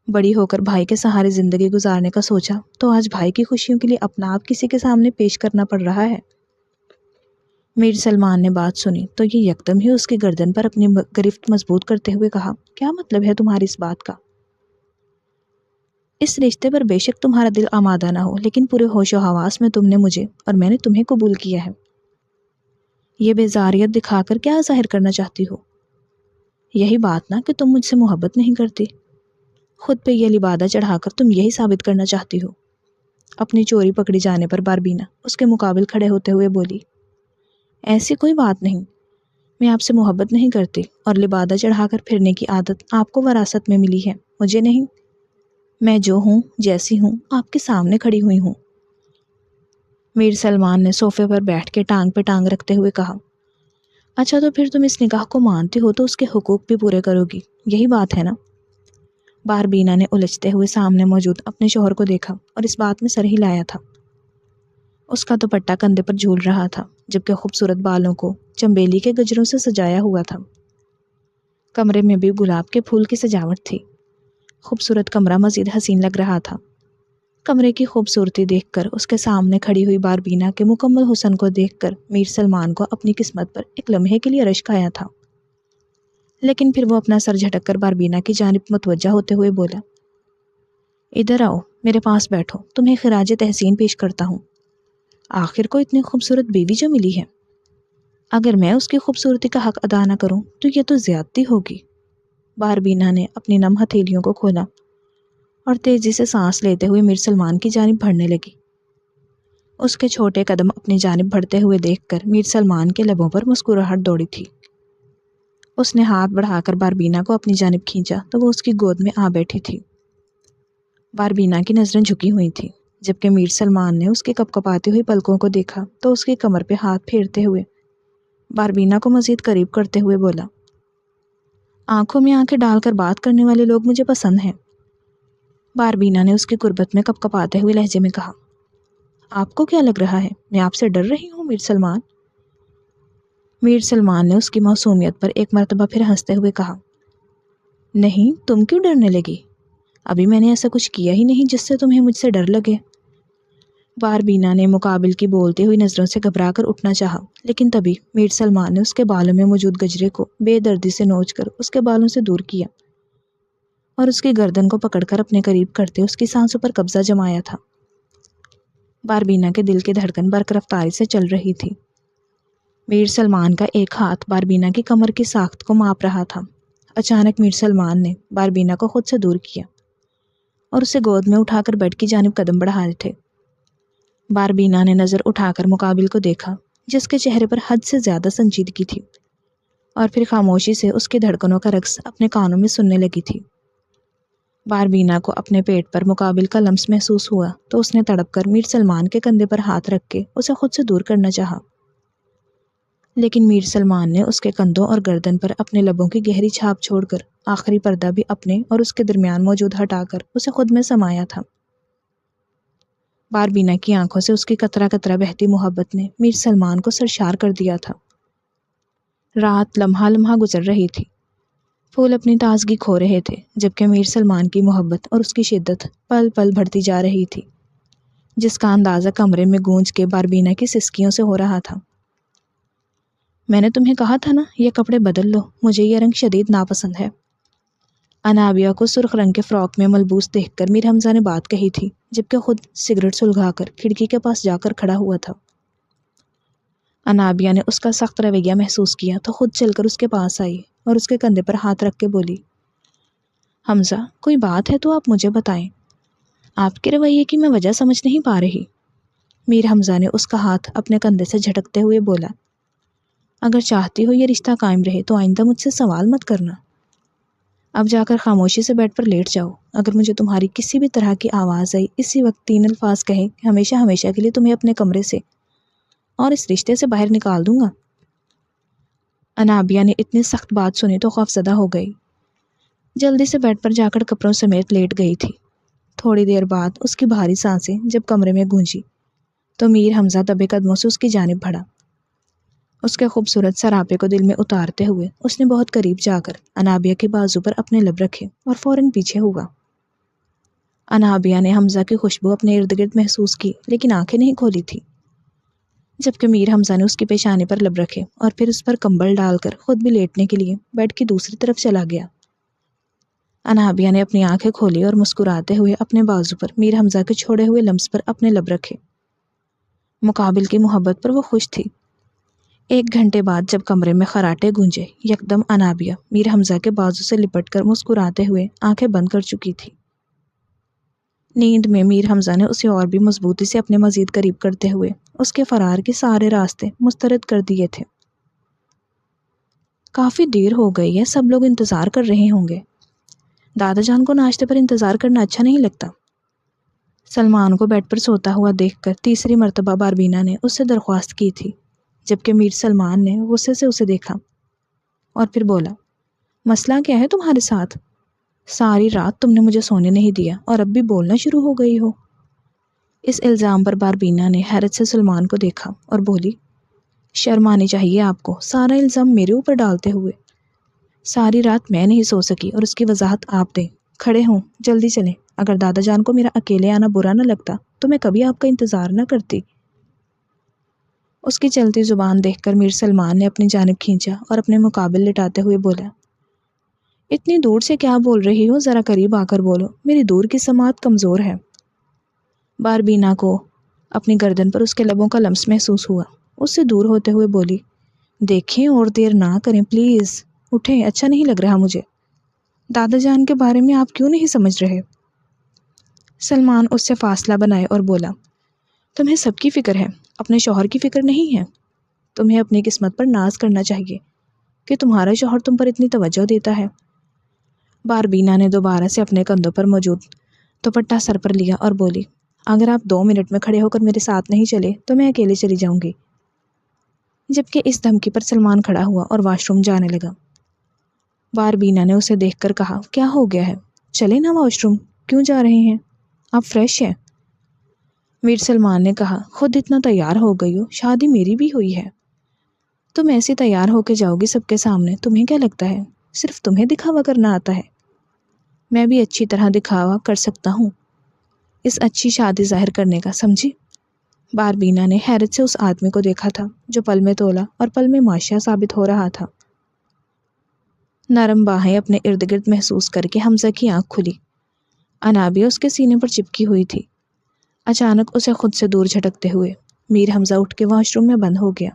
بڑی ہو کر بھائی کے سہارے زندگی گزارنے کا سوچا تو آج بھائی کی خوشیوں کے لیے اپنا آپ کسی کے سامنے پیش کرنا پڑ رہا ہے۔ میر سلمان نے بات سنی تو یہ یکدم ہی اس کی گردن پر اپنی گرفت مضبوط کرتے ہوئے کہا، کیا مطلب ہے تمہاری اس بات کا؟ اس رشتے پر بے شک تمہارا دل آمادہ نہ ہو، لیکن پورے ہوش و حواس میں تم نے مجھے اور میں نے تمہیں قبول کیا ہے۔ یہ بیزاریت دکھا کر کیا ظاہر کرنا چاہتی ہو؟ یہی بات نا کہ تم مجھ سے محبت نہیں کرتی۔ خود پہ یہ لبادہ چڑھا کر تم یہی ثابت کرنا چاہتی ہو۔ اپنی چوری پکڑی جانے پر باربینا اس کے مقابل کھڑے ہوتے ہوئے بولی، ایسی کوئی بات نہیں، میں آپ سے محبت نہیں کرتی، اور لبادہ چڑھا کر پھرنے کی عادت آپ کو وراثت میں ملی ہے، مجھے نہیں۔ میں جو ہوں، جیسی ہوں، آپ کے سامنے کھڑی ہوئی ہوں۔ میر سلمان نے صوفے پر بیٹھ کے ٹانگ پہ ٹانگ رکھتے ہوئے کہا، اچھا تو پھر تم اس نکاح کو مانتی ہو تو اس کے حقوق بھی پورے کرو گی، یہی بات ہے نا؟ باربینا نے الجھتے ہوئے سامنے موجود اپنے شوہر کو دیکھا اور اس بات میں سر ہلایا تھا۔ اس کا دوپٹہ کندھے پر جھول رہا تھا، جبکہ خوبصورت بالوں کو چمبیلی کے گجروں سے سجایا ہوا تھا۔ کمرے میں بھی گلاب کے پھول کی سجاوٹ تھی۔ خوبصورت کمرہ مزید حسین لگ رہا تھا۔ کمرے کی خوبصورتی دیکھ کر، اس کے سامنے کھڑی ہوئی باربینا کے مکمل حسن کو دیکھ کر میر سلمان کو اپنی قسمت پر ایک لمحے کے لیے رشک آیا تھا، لیکن پھر وہ اپنا سر جھٹک کر باربینا کی جانب متوجہ ہوتے ہوئے بولا، ادھر آؤ، میرے پاس بیٹھو، تمہیں خراج تحسین پیش کرتا ہوں۔ آخر کو اتنی خوبصورت بیوی جو ملی ہے، اگر میں اس کی خوبصورتی کا حق ادا نہ کروں تو یہ تو زیادتی ہوگی۔ باربینا نے اپنی نم ہتھیلیوں کو کھولا اور تیزی سے سانس لیتے ہوئے میر سلمان کی جانب بڑھنے لگی۔ اس کے چھوٹے قدم اپنی جانب بڑھتے ہوئے دیکھ کر میر سلمان کے لبوں پر مسکراہٹ دوڑی تھی۔ اس نے ہاتھ بڑھا کر باربینا کو اپنی جانب کھینچا تو وہ اس کی گود میں آ بیٹھی تھی۔ باربینا کی نظریں جھکی ہوئی تھیں، جبکہ میر سلمان نے اس کی کپکپاتی ہوئی پلکوں کو دیکھا تو اس کی کمر پہ ہاتھ پھیرتے ہوئے باربینا کو مزید قریب کرتے ہوئے بولا، آنکھوں میں آنکھیں ڈال کر بات کرنے والے لوگ مجھے پسند ہیں۔ باربینا نے اس کی قربت میں کپکپاتے ہوئے لہجے میں کہا، آپ کو کیا لگ رہا ہے میں آپ سے ڈر رہی ہوں میر سلمان؟ میر سلمان نے اس کی معصومیت پر ایک مرتبہ پھر ہنستے ہوئے کہا، نہیں، تم کیوں ڈرنے لگی؟ ابھی میں نے ایسا کچھ کیا ہی نہیں جس سے تمہیں مجھ سے ڈر لگے۔ باربینا نے مقابل کی بولتی ہوئی نظروں سے گھبرا کر اٹھنا چاہا، لیکن تبھی میر سلمان نے اس کے بالوں میں موجود گجرے کو بے دردی سے نوچ کر اس کے بالوں سے دور کیا اور اس کی گردن کو پکڑ کر اپنے قریب کرتے اس کی سانسوں پر قبضہ جمایا تھا۔ باربینا کے دل کی دھڑکن برق رفتاری سے چل رہی تھی۔ میر سلمان کا ایک ہاتھ باربینا کی کمر کی ساخت کو ماپ رہا تھا۔ اچانک میر سلمان نے باربینا کو خود سے دور کیا اور اسے گود میں اٹھا کر بیڈ کی جانب قدم بڑھائے تھے۔ باربینا نے نظر اٹھا کر مقابل کو دیکھا، جس کے چہرے پر حد سے زیادہ سنجیدگی تھی، اور پھر خاموشی سے اس کی دھڑکنوں کا رقص اپنے کانوں میں سننے لگی تھی۔ باربینا کو اپنے پیٹ پر مقابل کا لمس محسوس ہوا تو اس نے تڑپ کر میر سلمان کے کندھے پر ہاتھ رکھ کے اسے خود سے دور کرنا چاہا، لیکن میر سلمان نے اس کے کندھوں اور گردن پر اپنے لبوں کی گہری چھاپ چھوڑ کر آخری پردہ بھی اپنے اور اس کے درمیان موجود ہٹا کر اسے خود میں سمایا تھا۔ باربینا کی آنکھوں سے اس کی قطرہ قطرہ بہتی محبت نے میر سلمان کو سرشار کر دیا تھا۔ رات لمحہ لمحہ گزر رہی تھی، پھول اپنی تازگی کھو رہے تھے، جبکہ میر سلمان کی محبت اور اس کی شدت پل پل بڑھتی جا رہی تھی، جس کا اندازہ کمرے میں گونج کے باربینا کی سسکیوں سے ہو رہا تھا۔ میں نے تمہیں کہا تھا نا، یہ کپڑے بدل لو، مجھے یہ رنگ شدید ناپسند ہے۔ انابیہ کو سرخ رنگ کے فراک میں ملبوس دیکھ کر میر حمزہ نے بات کہی تھی، جبکہ خود سگریٹ سلگا کر کھڑکی کے پاس جا کر کھڑا ہوا تھا۔ انابیہ نے اس کا سخت رویہ محسوس کیا تو خود چل کر اس کے پاس آئی اور اس کے کندھے پر ہاتھ رکھ کے بولی، حمزہ، کوئی بات ہے تو آپ مجھے بتائیں، آپ کے رویے کی میں وجہ سمجھ نہیں پا رہی۔ میر حمزہ نے اس کا ہاتھ اپنے کندھے سے جھٹکتے ہوئے بولا، اگر چاہتی ہو یہ رشتہ قائم رہے تو آئندہ مجھ سے سوال مت کرنا۔ اب جا کر خاموشی سے بیڈ پر لیٹ جاؤ، اگر مجھے تمہاری کسی بھی طرح کی آواز آئی اسی وقت 3 الفاظ کہیں کہ ہمیشہ ہمیشہ کے لیے تمہیں اپنے کمرے سے اور اس رشتے سے باہر نکال دوں گا۔ انابیہ نے اتنی سخت بات سنی تو خوفزدہ ہو گئی، جلدی سے بیڈ پر جا کر کپڑوں سمیت لیٹ گئی تھی۔ تھوڑی دیر بعد اس کی بھاری سانسیں جب کمرے میں گونجی تو میر حمزہ دبے قدموں سے اس کی جانب بڑھا۔ اس کے خوبصورت سراپے کو دل میں اتارتے ہوئے اس نے بہت قریب جا کر انابیہ کے بازو پر اپنے لب رکھے اور فوراً پیچھے ہوا۔ انابیہ نے حمزہ کی خوشبو اپنے ارد گرد محسوس کی، لیکن آنکھیں نہیں کھولی تھی۔ جبکہ میر حمزہ نے اس کی پیشانی پر لب رکھے اور پھر اس پر کمبل ڈال کر خود بھی لیٹنے کے لیے بیڈ کی دوسری طرف چلا گیا۔ انابیہ نے اپنی آنکھیں کھولی اور مسکراتے ہوئے اپنے بازو پر میر حمزہ کے چھوڑے ہوئے لمس پر اپنے لب رکھے۔ مقابل کی محبت پر وہ خوش تھی۔ 1 گھنٹے بعد جب کمرے میں خراٹے گونجے، یکدم انابیہ میر حمزہ کے بازو سے لپٹ کر مسکراتے ہوئے آنکھیں بند کر چکی تھی۔ نیند میں میر حمزہ نے اسے اور بھی مضبوطی سے اپنے مزید قریب کرتے ہوئے اس کے فرار کے سارے راستے مسترد کر دیے تھے۔ کافی دیر ہو گئی ہے، سب لوگ انتظار کر رہے ہوں گے۔ دادا جان کو ناشتے پر انتظار کرنا اچھا نہیں لگتا۔ سلمان کو بیڈ پر سوتا ہوا دیکھ کر تیسری مرتبہ باربینا نے اس سے درخواست کی تھی، جبکہ میر سلمان نے غصے سے اسے دیکھا اور پھر بولا، مسئلہ کیا ہے تمہارے ساتھ؟ ساری رات تم نے مجھے سونے نہیں دیا اور اب بھی بولنا شروع ہو گئی ہو۔ اس الزام پر باربینا نے حیرت سے سلمان کو دیکھا اور بولی، شرم آنی چاہیے آپ کو، سارا الزام میرے اوپر ڈالتے ہوئے۔ ساری رات میں نہیں سو سکی اور اس کی وضاحت آپ دیں۔ کھڑے ہوں، جلدی چلیں۔ اگر دادا جان کو میرا اکیلے آنا برا نہ لگتا تو میں کبھی آپ کا انتظار نہ کرتی۔ اس کی چلتی زبان دیکھ کر میر سلمان نے اپنی جانب کھینچا اور اپنے مقابل لٹاتے ہوئے بولا، اتنی دور سے کیا بول رہی ہو؟ ذرا قریب آ کر بولو، میری دور کی سماعت کمزور ہے۔ باربینا کو اپنی گردن پر اس کے لبوں کا لمس محسوس ہوا۔ اس سے دور ہوتے ہوئے بولی، دیکھیں اور دیر نہ کریں پلیز، اٹھیں، اچھا نہیں لگ رہا مجھے۔ دادا جان کے بارے میں آپ کیوں نہیں سمجھ رہے؟ سلمان اس سے فاصلہ بنائے اور بولا، تمہیں سب کی فکر ہے، اپنے شوہر کی فکر نہیں ہے۔ تمہیں اپنی قسمت پر ناز کرنا چاہیے کہ تمہارا شوہر تم پر اتنی توجہ دیتا ہے۔ باربینا نے دوبارہ سے اپنے کندھوں پر موجود دوپٹہ سر پر لیا اور بولی، اگر آپ 2 منٹ میں کھڑے ہو کر میرے ساتھ نہیں چلے تو میں اکیلے چلی جاؤں گی۔ جبکہ اس دھمکی پر سلمان کھڑا ہوا اور واش روم جانے لگا۔ باربینا نے اسے دیکھ کر کہا، کیا ہو گیا ہے؟ چلے نا واش روم، کیوں جا رہے ہیں؟ آپ فریش ہیں؟ میر سلمان نے کہا، خود اتنا تیار ہو گئی ہو، شادی میری بھی ہوئی ہے۔ تم ایسے تیار ہو کے جاؤ گی سب کے سامنے، تمہیں کیا لگتا ہے صرف تمہیں دکھاوا کرنا آتا ہے؟ میں بھی اچھی طرح دکھاوا کر سکتا ہوں، اس اچھی شادی ظاہر کرنے کا، سمجھی؟ باربینا نے حیرت سے اس آدمی کو دیکھا تھا جو پل میں تولا اور پل میں ماشیہ ثابت ہو رہا تھا۔ نرم باہیں اپنے ارد گرد محسوس کر کے حمزہ کی آنکھ کھلی۔ انابیہ اس کے سینے پر چپکی ہوئی تھی۔ اچانک اسے خود سے دور جھٹکتے ہوئے میر حمزہ اٹھ کے واش روم میں بند ہو گیا۔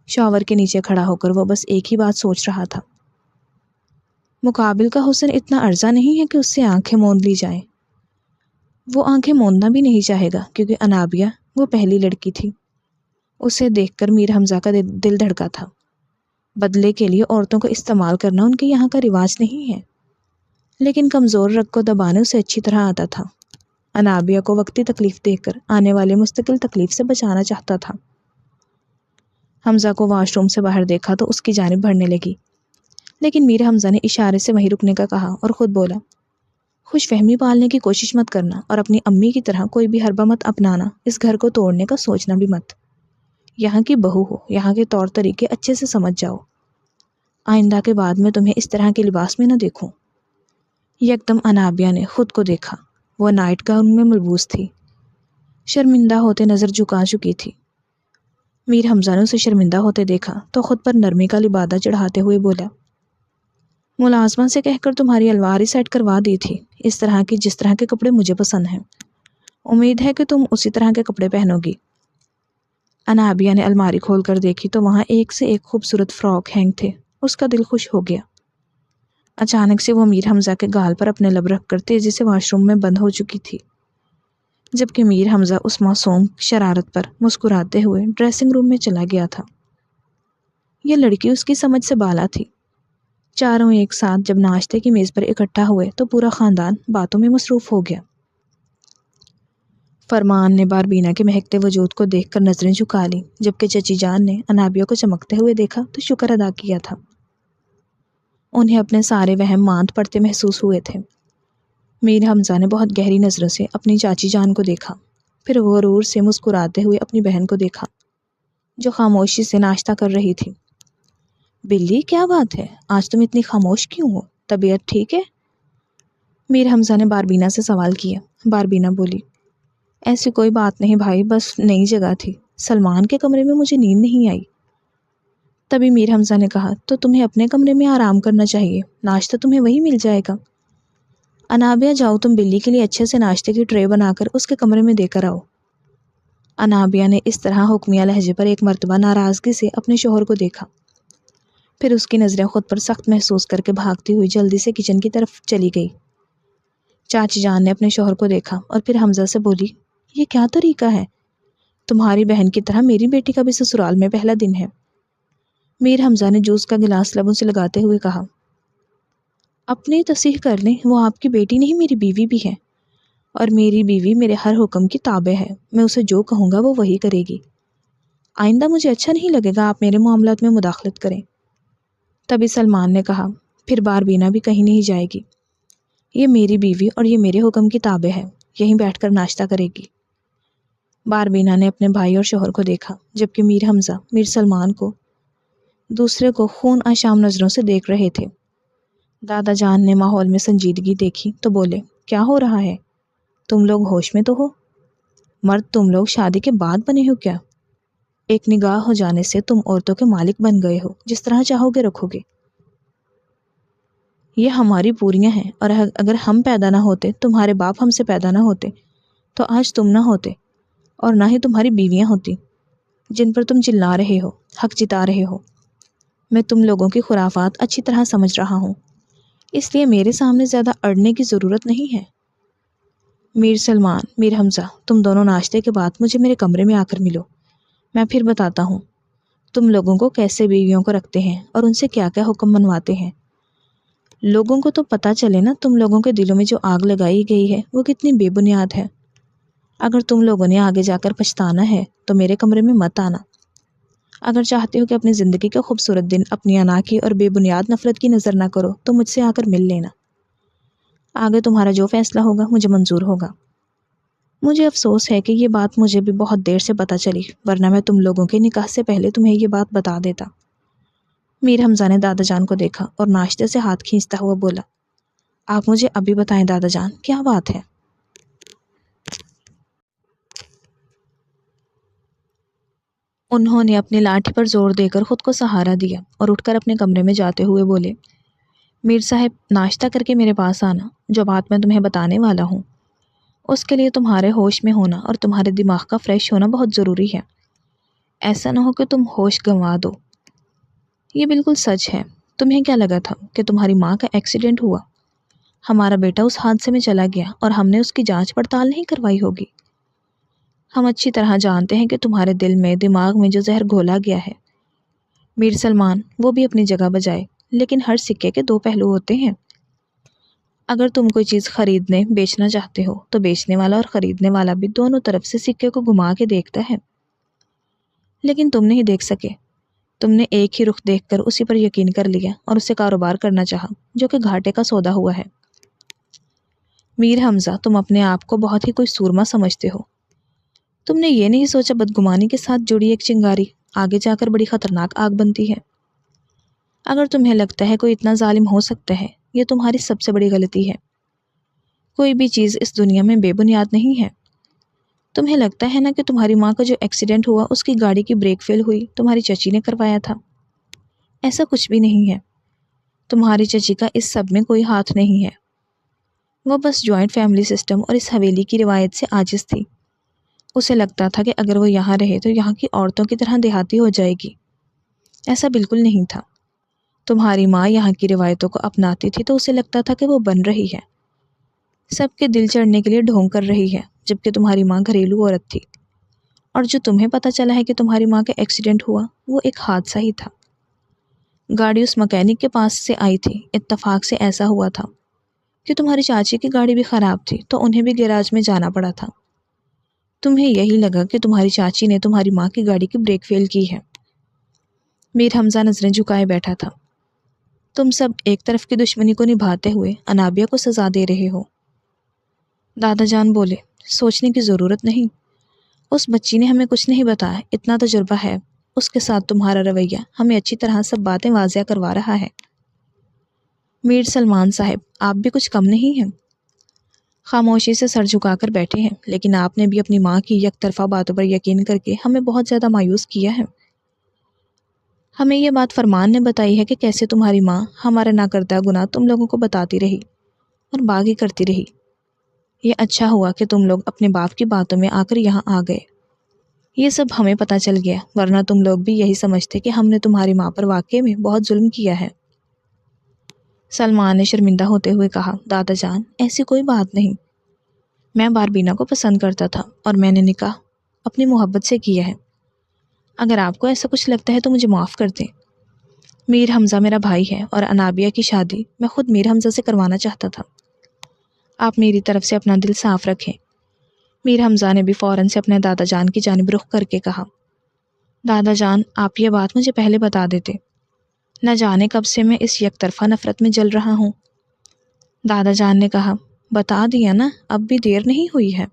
شاور کے نیچے کھڑا ہو کر وہ بس ایک ہی بات سوچ رہا تھا، مقابل کا حسن اتنا عرضہ نہیں ہے کہ اس سے آنکھیں موند لی جائیں۔ وہ آنکھیں موندنا بھی نہیں چاہے گا کیونکہ انابیہ وہ پہلی لڑکی تھی۔ اسے دیکھ کر میر حمزہ کا دل دھڑکا تھا۔ بدلے کے لیے عورتوں کو استعمال کرنا ان کے یہاں کا رواج نہیں ہے، لیکن کمزور رگ کو دبانے اسے اچھی طرح آتا تھا۔ انابیہ کو وقتی تکلیف دے کر آنے والے مستقل تکلیف سے بچانا چاہتا تھا۔ حمزہ کو واش روم سے باہر دیکھا تو اس کی جانب بڑھنے لگی، لیکن میر حمزہ نے اشارے سے وہیں رکنے کا کہا اور خود بولا، خوش فہمی پالنے کی کوشش مت کرنا اور اپنی امی کی طرح کوئی بھی حربہ مت اپنانا، اس گھر کو توڑنے کا سوچنا بھی مت۔ یہاں کی بہو ہو، یہاں کے طور طریقے اچھے سے سمجھ جاؤ، آئندہ کے بعد میں تمہیں اس طرح کے لباس میں نہ دیکھوں۔ یکدم انابیہ نے خود کو دیکھا، وہ نائٹ گاؤن میں ملبوس تھی، شرمندہ ہوتے نظر جھکا چکی تھی۔ میر حمزہ نے اسے شرمندہ ہوتے دیکھا تو خود پر نرمی کا لبادہ چڑھاتے ہوئے بولا، ملازمہ سے کہہ کر تمہاری الماری سیٹ کروا دی تھی، اس طرح کی جس طرح کے کپڑے مجھے پسند ہیں، امید ہے کہ تم اسی طرح کے کپڑے پہنو گی۔ انابیہ نے الماری کھول کر دیکھی تو وہاں ایک سے ایک خوبصورت فراک ہینگ تھے۔ اس کا دل خوش ہو گیا۔ اچانک سے وہ میر حمزہ کے گال پر اپنے لب رکھ کر تیزی سے واش روم میں بند ہو چکی تھی، جبکہ میر حمزہ اس معصوم شرارت پر مسکراتے ہوئے ڈریسنگ روم میں چلا گیا تھا۔ یہ لڑکی اس کی سمجھ سے بالا تھی۔ چاروں ایک ساتھ جب ناشتے کی میز پر اکٹھا ہوئے تو پورا خاندان باتوں میں مصروف ہو گیا۔ فرمان نے باربینا کے مہکتے وجود کو دیکھ کر نظریں جھکا لیں، جبکہ چچی جان نے انابیہ کو چمکتے ہوئے دیکھا تو شکر ادا کیا تھا۔ انہیں اپنے سارے وہم ماند پڑتے محسوس ہوئے تھے۔ میر حمزہ نے بہت گہری نظروں سے اپنی چاچی جان کو دیکھا، پھر غرور سے مسکراتے ہوئے اپنی بہن کو دیکھا جو خاموشی سے ناشتہ کر رہی تھی۔ بلی، کیا بات ہے، آج تم اتنی خاموش کیوں ہو؟ طبیعت ٹھیک ہے؟ میر حمزہ نے باربینا سے سوال کیا۔ باربینا بولی، ایسی کوئی بات نہیں بھائی، بس نئی جگہ تھی، سلمان کے کمرے میں مجھے نیند نہیں آئی۔ تبھی میر حمزہ نے کہا تو تمہیں اپنے کمرے میں آرام کرنا چاہیے، ناشتہ تمہیں وہی مل جائے گا۔ انابیہ جاؤ تم بلی کے لیے اچھے سے ناشتے کی ٹرے بنا کر اس کے کمرے میں دے کر آؤ۔ انابیہ نے اس طرح حکمیہ لہجے پر ایک مرتبہ ناراضگی سے اپنے شوہر کو دیکھا، پھر اس کی نظریں خود پر سخت محسوس کر کے بھاگتی ہوئی جلدی سے کچن کی طرف چلی گئی۔ چاچی جان نے اپنے شوہر کو دیکھا اور پھر حمزہ سے بولی، یہ کیا طریقہ ہے؟ تمہاری بہن کی طرح میری بیٹی کا بھی سسرال میں پہلا دن ہے۔ میر حمزہ نے جوس کا گلاس لبوں سے لگاتے ہوئے کہا، اپنی تصحیح کر لیں، وہ آپ کی بیٹی نہیں میری بیوی بھی ہے، اور میری بیوی میرے ہر حکم کی تابع ہے، میں اسے جو کہوں گا وہ وہی کرے گی۔ آئندہ مجھے اچھا نہیں لگے گا آپ میرے معاملات میں مداخلت کریں۔ تبھی سلمان نے کہا، پھر باربینا بھی کہیں نہیں جائے گی، یہ میری بیوی اور یہ میرے حکم کی تابع ہے، یہیں بیٹھ کر ناشتہ کرے گی۔ باربینا نے اپنے بھائی اور شوہر کو دیکھا، جبکہ میر حمزہ میر سلمان کو دوسرے کو خون آشام نظروں سے دیکھ رہے تھے۔ دادا جان نے ماحول میں سنجیدگی دیکھی تو بولے، کیا ہو رہا ہے؟ تم لوگ ہوش میں تو ہو؟ مرد تم لوگ شادی کے بعد بنے ہو کیا؟ ایک نگاہ ہو جانے سے تم عورتوں کے مالک بن گئے ہو، جس طرح چاہو گے رکھو گے۔ یہ ہماری پوریاں ہیں، اور اگر ہم پیدا نہ ہوتے، تمہارے باپ ہم سے پیدا نہ ہوتے، تو آج تم نہ ہوتے، اور نہ ہی تمہاری بیویاں ہوتی جن پر تم چلا رہے ہو، حق جتا رہے ہو۔ میں تم لوگوں کی خرافات اچھی طرح سمجھ رہا ہوں، اس لیے میرے سامنے زیادہ اڑنے کی ضرورت نہیں ہے۔ میر سلمان، میر حمزہ، تم دونوں ناشتے کے بعد مجھے میرے کمرے میں آ کر ملو، میں پھر بتاتا ہوں تم لوگوں کو کیسے بیویوں کو رکھتے ہیں اور ان سے کیا کیا حکم منواتے ہیں۔ لوگوں کو تو پتہ چلے نا تم لوگوں کے دلوں میں جو آگ لگائی گئی ہے وہ کتنی بے بنیاد ہے۔ اگر تم لوگوں نے آگے جا کر پچھتانا ہے تو میرے کمرے میں مت آنا۔ اگر چاہتے ہو کہ اپنی زندگی کے خوبصورت دن اپنی اناکھی اور بے بنیاد نفرت کی نظر نہ کرو تو مجھ سے آ کر مل لینا۔ آگے تمہارا جو فیصلہ ہوگا مجھے منظور ہوگا۔ مجھے افسوس ہے کہ یہ بات مجھے بھی بہت دیر سے پتہ چلی، ورنہ میں تم لوگوں کے نکاح سے پہلے تمہیں یہ بات بتا دیتا۔ میر حمزہ نے دادا جان کو دیکھا اور ناشتے سے ہاتھ کھینچتا ہوا بولا، آپ مجھے ابھی بتائیں دادا جان، کیا بات ہے؟ انہوں نے اپنی لاٹھی پر زور دے کر خود کو سہارا دیا اور اٹھ کر اپنے کمرے میں جاتے ہوئے بولے، میر صاحب، ناشتہ کر کے میرے پاس آنا، جو بات میں تمہیں بتانے والا ہوں اس کے لیے تمہارے ہوش میں ہونا اور تمہارے دماغ کا فریش ہونا بہت ضروری ہے۔ ایسا نہ ہو کہ تم ہوش گنوا دو۔ یہ بالکل سچ ہے۔ تمہیں کیا لگا تھا کہ تمہاری ماں کا ایکسیڈنٹ ہوا؟ ہمارا بیٹا اس حادثے میں چلا گیا اور ہم نے اس کی جانچ پڑتال نہیں کروائی ہوگی۔ ہم اچھی طرح جانتے ہیں کہ تمہارے دل میں، دماغ میں جو زہر گھولا گیا ہے۔ میر سلمان، وہ بھی اپنی جگہ بجائے، لیکن ہر سکے کے دو پہلو ہوتے ہیں۔ اگر تم کوئی چیز خریدنے، بیچنا چاہتے ہو تو بیچنے والا اور خریدنے والا بھی دونوں طرف سے سکے کو گھما کے دیکھتا ہے، لیکن تم نہیں دیکھ سکے۔ تم نے ایک ہی رخ دیکھ کر اسی پر یقین کر لیا اور اسے کاروبار کرنا چاہا، جو کہ گھاٹے کا سودا ہوا ہے۔ میر حمزہ، تم اپنے آپ کو بہت ہی کوئی سورما سمجھتے ہو۔ تم نے یہ نہیں سوچا بدگمانی کے ساتھ جڑی ایک چنگاری آگے جا کر بڑی خطرناک آگ بنتی ہے۔ اگر تمہیں لگتا ہے کوئی اتنا ظالم ہو سکتا ہے، یہ تمہاری سب سے بڑی غلطی ہے۔ کوئی بھی چیز اس دنیا میں بے بنیاد نہیں ہے۔ تمہیں لگتا ہے نا کہ تمہاری ماں کا جو ایکسیڈنٹ ہوا اس کی گاڑی کی بریک فیل ہوئی، تمہاری چچی نے کروایا تھا۔ ایسا کچھ بھی نہیں ہے۔ تمہاری چچی کا اس سب میں کوئی ہاتھ نہیں ہے۔ وہ بس جوائنٹ فیملی سسٹم اور اس حویلی کی روایت سے عاجز تھی۔ اسے لگتا تھا کہ اگر وہ یہاں رہے تو یہاں کی عورتوں کی طرح دیہاتی ہو جائے گی۔ ایسا بالکل نہیں تھا۔ تمہاری ماں یہاں کی روایتوں کو اپناتی تھی تو اسے لگتا تھا کہ وہ بن رہی ہے، سب کے دل چڑھنے کے لیے ڈھونگ کر رہی ہے، جبکہ تمہاری ماں گھریلو عورت تھی۔ اور جو تمہیں پتہ چلا ہے کہ تمہاری ماں کا ایکسیڈنٹ ہوا، وہ ایک حادثہ ہی تھا۔ گاڑی اس مکینک کے پاس سے آئی تھی، اتفاق سے ایسا ہوا تھا کہ تمہاری چاچی کی گاڑی بھی خراب تھی تو انہیں بھی گیراج میں جانا پڑا تھا۔ تمہیں یہی لگا کہ تمہاری چاچی نے تمہاری ماں کی گاڑی کی بریک فیل کی ہے۔ میر حمزہ نظریں جھکائے بیٹھا تھا۔ تم سب ایک طرف کی دشمنی کو نبھاتے ہوئے انابیہ کو سزا دے رہے ہو۔ دادا جان بولے، سوچنے کی ضرورت نہیں، اس بچی نے ہمیں کچھ نہیں بتایا، اتنا تجربہ ہے، اس کے ساتھ تمہارا رویہ ہمیں اچھی طرح سب باتیں واضح کروا رہا ہے۔ میر سلمان صاحب، آپ بھی کچھ کم نہیں ہیں۔ خاموشی سے سر جھکا کر بیٹھے ہیں، لیکن آپ نے بھی اپنی ماں کی یک طرفہ باتوں پر یقین کر کے ہمیں بہت زیادہ مایوس کیا ہے۔ ہمیں یہ بات فرمان نے بتائی ہے کہ کیسے تمہاری ماں ہمارے ناکردہ گناہ تم لوگوں کو بتاتی رہی اور باغی کرتی رہی۔ یہ اچھا ہوا کہ تم لوگ اپنے باپ کی باتوں میں آ کر یہاں آ گئے۔ یہ سب ہمیں پتہ چل گیا، ورنہ تم لوگ بھی یہی سمجھتے کہ ہم نے تمہاری ماں پر واقعے میں بہت ظلم کیا ہے۔ سلمان نے شرمندہ ہوتے ہوئے کہا، دادا جان ایسی کوئی بات نہیں، میں باربینا کو پسند کرتا تھا اور میں نے نکاح اپنی محبت سے کیا ہے۔ اگر آپ کو ایسا کچھ لگتا ہے تو مجھے معاف کر دیں۔ میر حمزہ میرا بھائی ہے اور انابیہ کی شادی میں خود میر حمزہ سے کروانا چاہتا تھا۔ آپ میری طرف سے اپنا دل صاف رکھیں۔ میر حمزہ نے بھی فوراً سے اپنے دادا جان کی جانب رخ کر کے کہا، دادا جان آپ یہ بات مجھے پہلے بتا دیتے، نہ جانے کب سے میں اس یک طرفہ نفرت میں جل رہا ہوں۔ دادا جان نے کہا، بتا دیا نا، اب بھی دیر نہیں ہوئی ہے،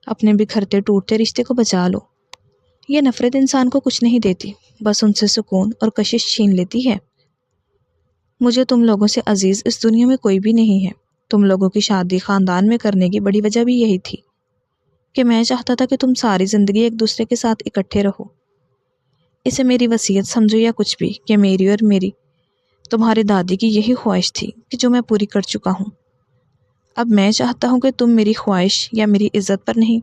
اپنے بکھرتے ٹوٹتے رشتے کو بچا لو۔ یہ نفرت انسان کو کچھ نہیں دیتی، بس ان سے سکون اور کشش چھین لیتی ہے۔ مجھے تم لوگوں سے عزیز اس دنیا میں کوئی بھی نہیں ہے۔ تم لوگوں کی شادی خاندان میں کرنے کی بڑی وجہ بھی یہی تھی کہ میں چاہتا تھا کہ تم ساری زندگی ایک دوسرے کے ساتھ اکٹھے رہو۔ اسے میری وصیت سمجھو یا کچھ بھی، کہ میری اور میری تمہاری دادی کی یہی خواہش تھی کہ جو میں پوری کر چکا ہوں۔ اب میں چاہتا ہوں کہ تم میری خواہش یا میری عزت پر نہیں،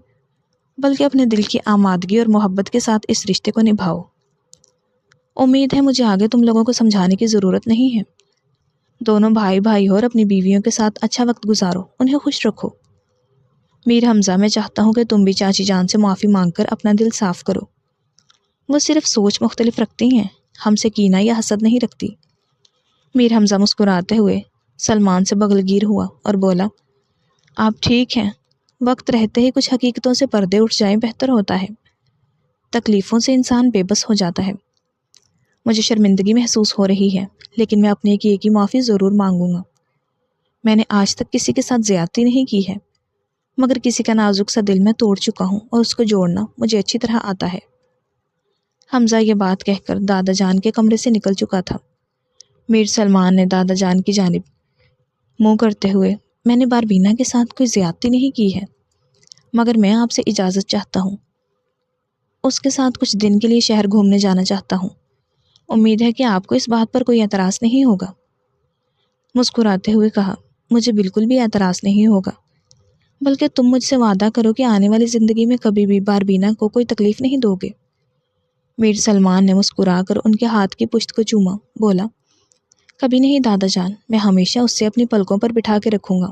بلکہ اپنے دل کی آمادگی اور محبت کے ساتھ اس رشتے کو نبھاؤ۔ امید ہے مجھے آگے تم لوگوں کو سمجھانے کی ضرورت نہیں ہے۔ دونوں بھائی بھائی ہو اور اپنی بیویوں کے ساتھ اچھا وقت گزارو، انہیں خوش رکھو۔ میر حمزہ میں چاہتا ہوں کہ تم بھی چاچی جان سے معافی مانگ کر اپنا دل صاف کرو۔ وہ صرف سوچ مختلف رکھتی ہیں، ہم سے کینہ یا حسد نہیں رکھتی۔ میر حمزہ مسکراتے ہوئے سلمان سے بغل گیر ہوا اور بولا، آپ ٹھیک ہیں، وقت رہتے ہی کچھ حقیقتوں سے پردے اٹھ جائیں بہتر ہوتا ہے۔ تکلیفوں سے انسان بے بس ہو جاتا ہے۔ مجھے شرمندگی محسوس ہو رہی ہے، لیکن میں اپنے کیے کی معافی ضرور مانگوں گا۔ میں نے آج تک کسی کے ساتھ زیادتی نہیں کی ہے، مگر کسی کا نازک سا دل میں توڑ چکا ہوں اور اس کو جوڑنا مجھے اچھی طرح آتا ہے۔ حمزہ یہ بات کہہ کر دادا جان کے کمرے سے نکل چکا تھا۔ میر سلمان نے دادا جان کی جانب منہ کرتے ہوئے، میں نے باربینا کے ساتھ کوئی زیادتی نہیں کی ہے، مگر میں آپ سے اجازت چاہتا ہوں۔ اس کے ساتھ کچھ دن کے لیے شہر گھومنے جانا چاہتا ہوں۔ امید ہے کہ آپ کو اس بات پر کوئی اعتراض نہیں ہوگا۔ مسکراتے ہوئے کہا، مجھے بالکل بھی اعتراض نہیں ہوگا، بلکہ تم مجھ سے وعدہ کرو کہ آنے والی زندگی میں کبھی بھی باربینا کو کوئی تکلیف نہیں دو گے۔ میر سلمان نے مسکرا کر ان کے ہاتھ کی پشت کو چوما، بولا، کبھی نہیں دادا جان، میں ہمیشہ اس سے اپنی پلکوں پر بٹھا کے رکھوں گا۔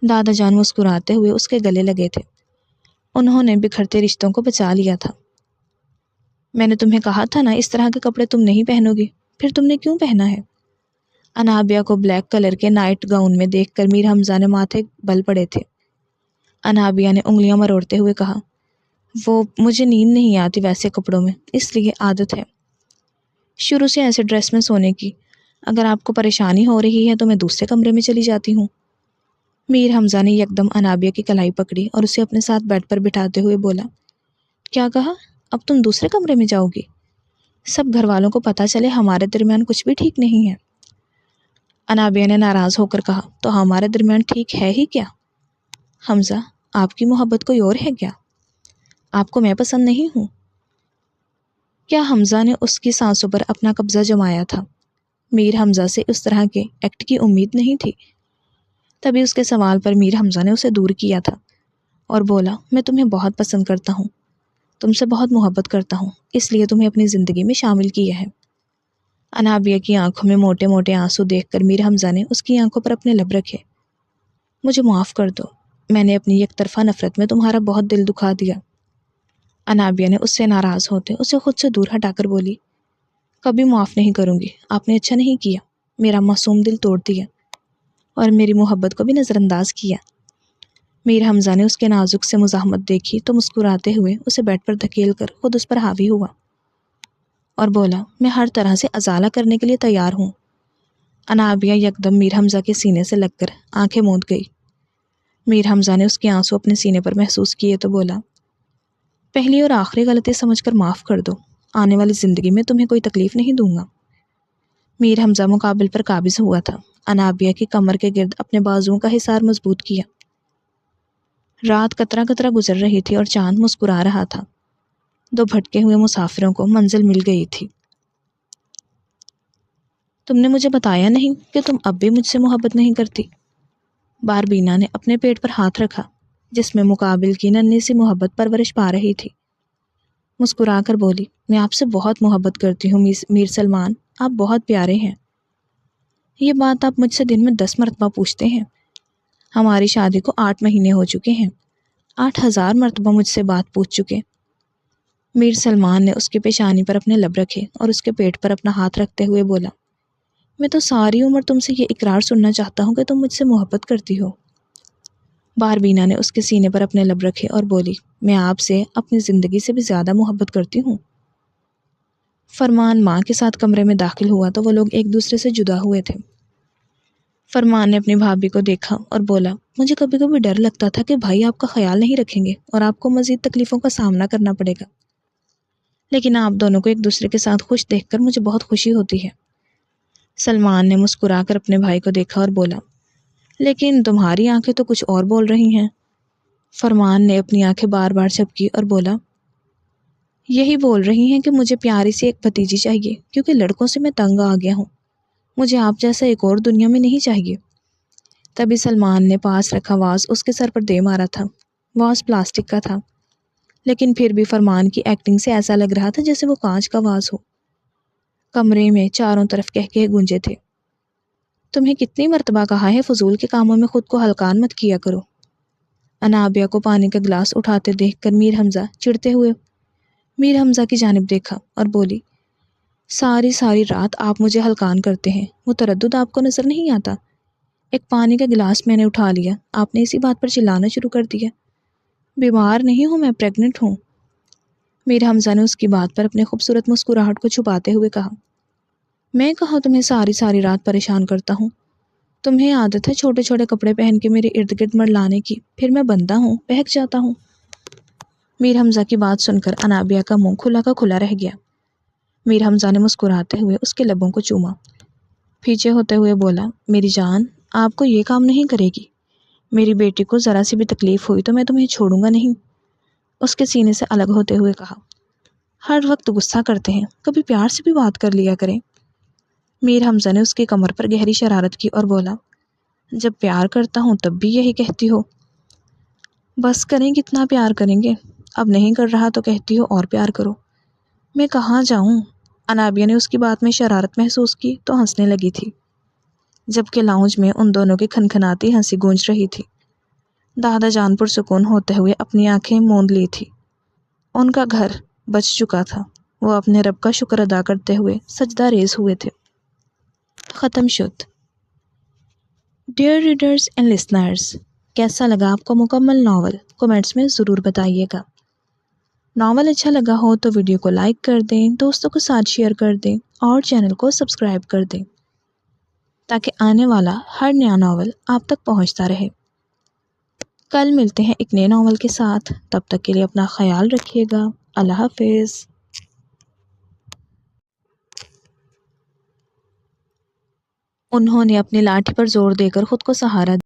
دادا جان مسکراتے ہوئے اس کے گلے لگے تھے۔ انہوں نے بکھرتے رشتوں کو بچا لیا تھا۔ میں نے تمہیں کہا تھا نا، اس طرح کے کپڑے تم نہیں پہنو گی، پھر تم نے کیوں پہنا ہے؟ انابیہ کو بلیک کلر کے نائٹ گاؤن میں دیکھ کر میر حمزہ نے ماتھے بل پڑے تھے۔ انابیہ نے انگلیاں مروڑتے ہوئے کہا، وہ مجھے نیند نہیں آتی ویسے کپڑوں میں، اس لیے عادت ہے شروع سے ایسے ڈریس میں سونے کی۔ اگر آپ کو پریشانی ہو رہی ہے تو میں دوسرے کمرے میں چلی جاتی ہوں۔ میر حمزہ نے یکدم انابیہ کی کلائی پکڑی اور اسے اپنے ساتھ بیڈ پر بٹھاتے ہوئے بولا، کیا کہا؟ اب تم دوسرے کمرے میں جاؤ گی؟ سب گھر والوں کو پتہ چلے ہمارے درمیان کچھ بھی ٹھیک نہیں ہے۔ انابیہ نے ناراض ہو کر کہا، تو ہمارے درمیان ٹھیک ہے ہی کیا؟ حمزہ، آپ کی محبت کوئی اور ہے کیا؟ آپ کو میں پسند نہیں ہوں؟ کیا حمزہ نے اس کی سانسوں پر اپنا قبضہ جمایا تھا؟ میر حمزہ سے اس طرح کے ایکٹ کی امید نہیں تھی۔ تبھی اس کے سوال پر میر حمزہ نے اسے دور کیا تھا اور بولا، میں تمہیں بہت پسند کرتا ہوں، تم سے بہت محبت کرتا ہوں، اس لیے تمہیں اپنی زندگی میں شامل کیا ہے۔ انابیہ کی آنکھوں میں موٹے موٹے آنسو دیکھ کر میر حمزہ نے اس کی آنکھوں پر اپنے لب رکھے۔ مجھے معاف کر دو، میں نے اپنی یک طرفہ نفرت میں تمہارا بہت دل دکھا دیا۔ انابیہ نے اس سے ناراض ہوتے اسے خود سے دور ہٹا کر بولی، کبھی معاف نہیں کروں گی، آپ نے اچھا نہیں کیا، میرا معصوم دل توڑ دیا اور میری محبت کو بھی نظر انداز کیا۔ میر حمزہ نے اس کے نازک سے مزاحمت دیکھی تو مسکراتے ہوئے اسے بیڈ پر دھکیل کر خود اس پر حاوی ہوا اور بولا، میں ہر طرح سے ازالہ کرنے کے لیے تیار ہوں۔ انابیہ یکدم میر حمزہ کے سینے سے لگ کر آنکھیں موند گئی۔ میر حمزہ نے اس کے آنسو اپنے سینے پر محسوس کیے تو بولا، پہلی اور آخری غلطی سمجھ کر معاف کر دو، آنے والی زندگی میں تمہیں کوئی تکلیف نہیں دوں گا۔ میر حمزہ مقابل پر قابض ہوا تھا۔ انابیہ کی کمر کے گرد اپنے بازوؤں کا حصار مضبوط کیا رات قطرہ قطرہ گزر رہی تھی اور چاند مسکرا رہا تھا۔ 2 بھٹکے ہوئے مسافروں کو منزل مل گئی تھی۔ تم نے مجھے بتایا نہیں کہ تم اب بھی مجھ سے محبت نہیں کرتی؟ باربینا نے اپنے پیٹ پر ہاتھ رکھا جس میں مقابل کی ننھی سی محبت پرورش پا رہی تھی۔ مسکرا کر بولی، میں آپ سے بہت محبت کرتی ہوں میر سلمان، آپ بہت پیارے ہیں۔ یہ بات آپ مجھ سے دن میں 10 مرتبہ پوچھتے ہیں۔ ہماری شادی کو 8 مہینے ہو چکے ہیں، 8000 مرتبہ مجھ سے بات پوچھ چکے۔ میر سلمان نے اس کے پیشانی پر اپنے لب رکھے اور اس کے پیٹ پر اپنا ہاتھ رکھتے ہوئے بولا، میں تو ساری عمر تم سے یہ اقرار سننا چاہتا ہوں کہ تم مجھ سے محبت کرتی ہو۔ باربینا نے اس کے سینے پر اپنے لب رکھے اور بولی، میں آپ سے اپنی زندگی سے بھی زیادہ محبت کرتی ہوں۔ فرمان ماں کے ساتھ کمرے میں داخل ہوا تو وہ لوگ ایک دوسرے سے جدا ہوئے تھے۔ فرمان نے اپنی بھابھی کو دیکھا اور بولا، مجھے کبھی کبھی ڈر لگتا تھا کہ بھائی آپ کا خیال نہیں رکھیں گے اور آپ کو مزید تکلیفوں کا سامنا کرنا پڑے گا، لیکن آپ دونوں کو ایک دوسرے کے ساتھ خوش دیکھ کر مجھے بہت خوشی ہوتی ہے۔ سلمان نے مسکرا کر اپنے بھائی کو دیکھا اور بولا، لیکن تمہاری آنکھیں تو کچھ اور بول رہی ہیں۔ فرمان نے اپنی آنکھیں بار بار جھپکی اور بولا، یہی بول رہی ہیں کہ مجھے پیاری سی ایک بھتیجی چاہیے، کیونکہ لڑکوں سے میں تنگ آ گیا ہوں، مجھے آپ جیسا ایک اور دنیا میں نہیں چاہیے۔ تبھی سلمان نے پاس رکھا واز اس کے سر پر دے مارا تھا۔ واز پلاسٹک کا تھا، لیکن پھر بھی فرمان کی ایکٹنگ سے ایسا لگ رہا تھا جیسے وہ کانچ کا واز ہو۔ کمرے میں چاروں طرف کہکہے گونجے تھے، تمہیں کتنی مرتبہ کہا ہے فضول کے کاموں میں خود کو ہلکان مت کیا کرو۔ انابیہ کو پانی کا گلاس اٹھاتے دیکھ کر میر حمزہ چڑھتے ہوئے میر حمزہ کی جانب دیکھا اور بولی، ساری رات آپ مجھے ہلکان کرتے ہیں، وہ تردد آپ کو نظر نہیں آتا؟ ایک پانی کا گلاس میں نے اٹھا لیا، آپ نے اسی بات پر چلانا شروع کر دیا۔ بیمار نہیں ہوں، میں پریگننٹ ہوں۔ میر حمزہ نے اس کی بات پر اپنے خوبصورت مسکراہٹ کو چھپاتے ہوئے کہا، میں کہاں تمہیں ساری رات پریشان کرتا ہوں، تمہیں عادت ہے چھوٹے چھوٹے کپڑے پہن کے میرے ارد گرد منڈلانے کی، پھر میں بندہ ہوں، بہک جاتا ہوں۔ میر حمزہ کی بات سن کر انابیہ کا منہ کھلا کا کھلا رہ گیا۔ میر حمزہ نے مسکراتے ہوئے اس کے لبوں کو چوما، پیچھے ہوتے ہوئے بولا، میری جان، آپ کو یہ کام نہیں کرے گی، میری بیٹی کو ذرا سی بھی تکلیف ہوئی تو میں تمہیں چھوڑوں گا نہیں۔ اس کے سینے سے الگ ہوتے ہوئے کہا، ہر وقت غصہ کرتے ہیں، کبھی پیار سے بھی بات کر لیا کریں۔ میر حمزہ نے اس کی کمر پر گہری شرارت کی اور بولا، جب پیار کرتا ہوں تب بھی یہی کہتی ہو؟ بس کریں، کتنا پیار کریں گے، اب نہیں کر رہا تو کہتی ہو اور پیار کرو۔ میں کہاں جاؤں؟ انابیہ نے اس کی بات میں شرارت محسوس کی تو ہنسنے لگی تھی، جبکہ لاؤنج میں ان دونوں کی کھنکھناتی ہنسی گونج رہی تھی۔ دادا جان پرسکون ہوتے ہوئے اپنی آنکھیں موند لی تھی، ان کا گھر بچ چکا تھا، وہ اپنے رب کا شکر ادا کرتے ہوئے سجدہ ریز ہوئے تھے۔ ختم شد۔ ڈیئر ریڈرز اینڈ لسنرز، کیسا لگا آپ کو مکمل ناول؟ کمنٹس میں ضرور بتائیے گا۔ ناول اچھا لگا ہو تو ویڈیو کو لائک کر دیں، دوستوں کے ساتھ شیئر کر دیں اور چینل کو سبسکرائب کر دیں تاکہ آنے والا ہر نیا ناول آپ تک پہنچتا رہے۔ کل ملتے ہیں ایک نئے ناول کے ساتھ، تب تک کے لیے اپنا خیال رکھیے گا۔ اللہ حافظ۔ انہوں نے اپنی لاٹھی پر زور دے کر خود کو سہارا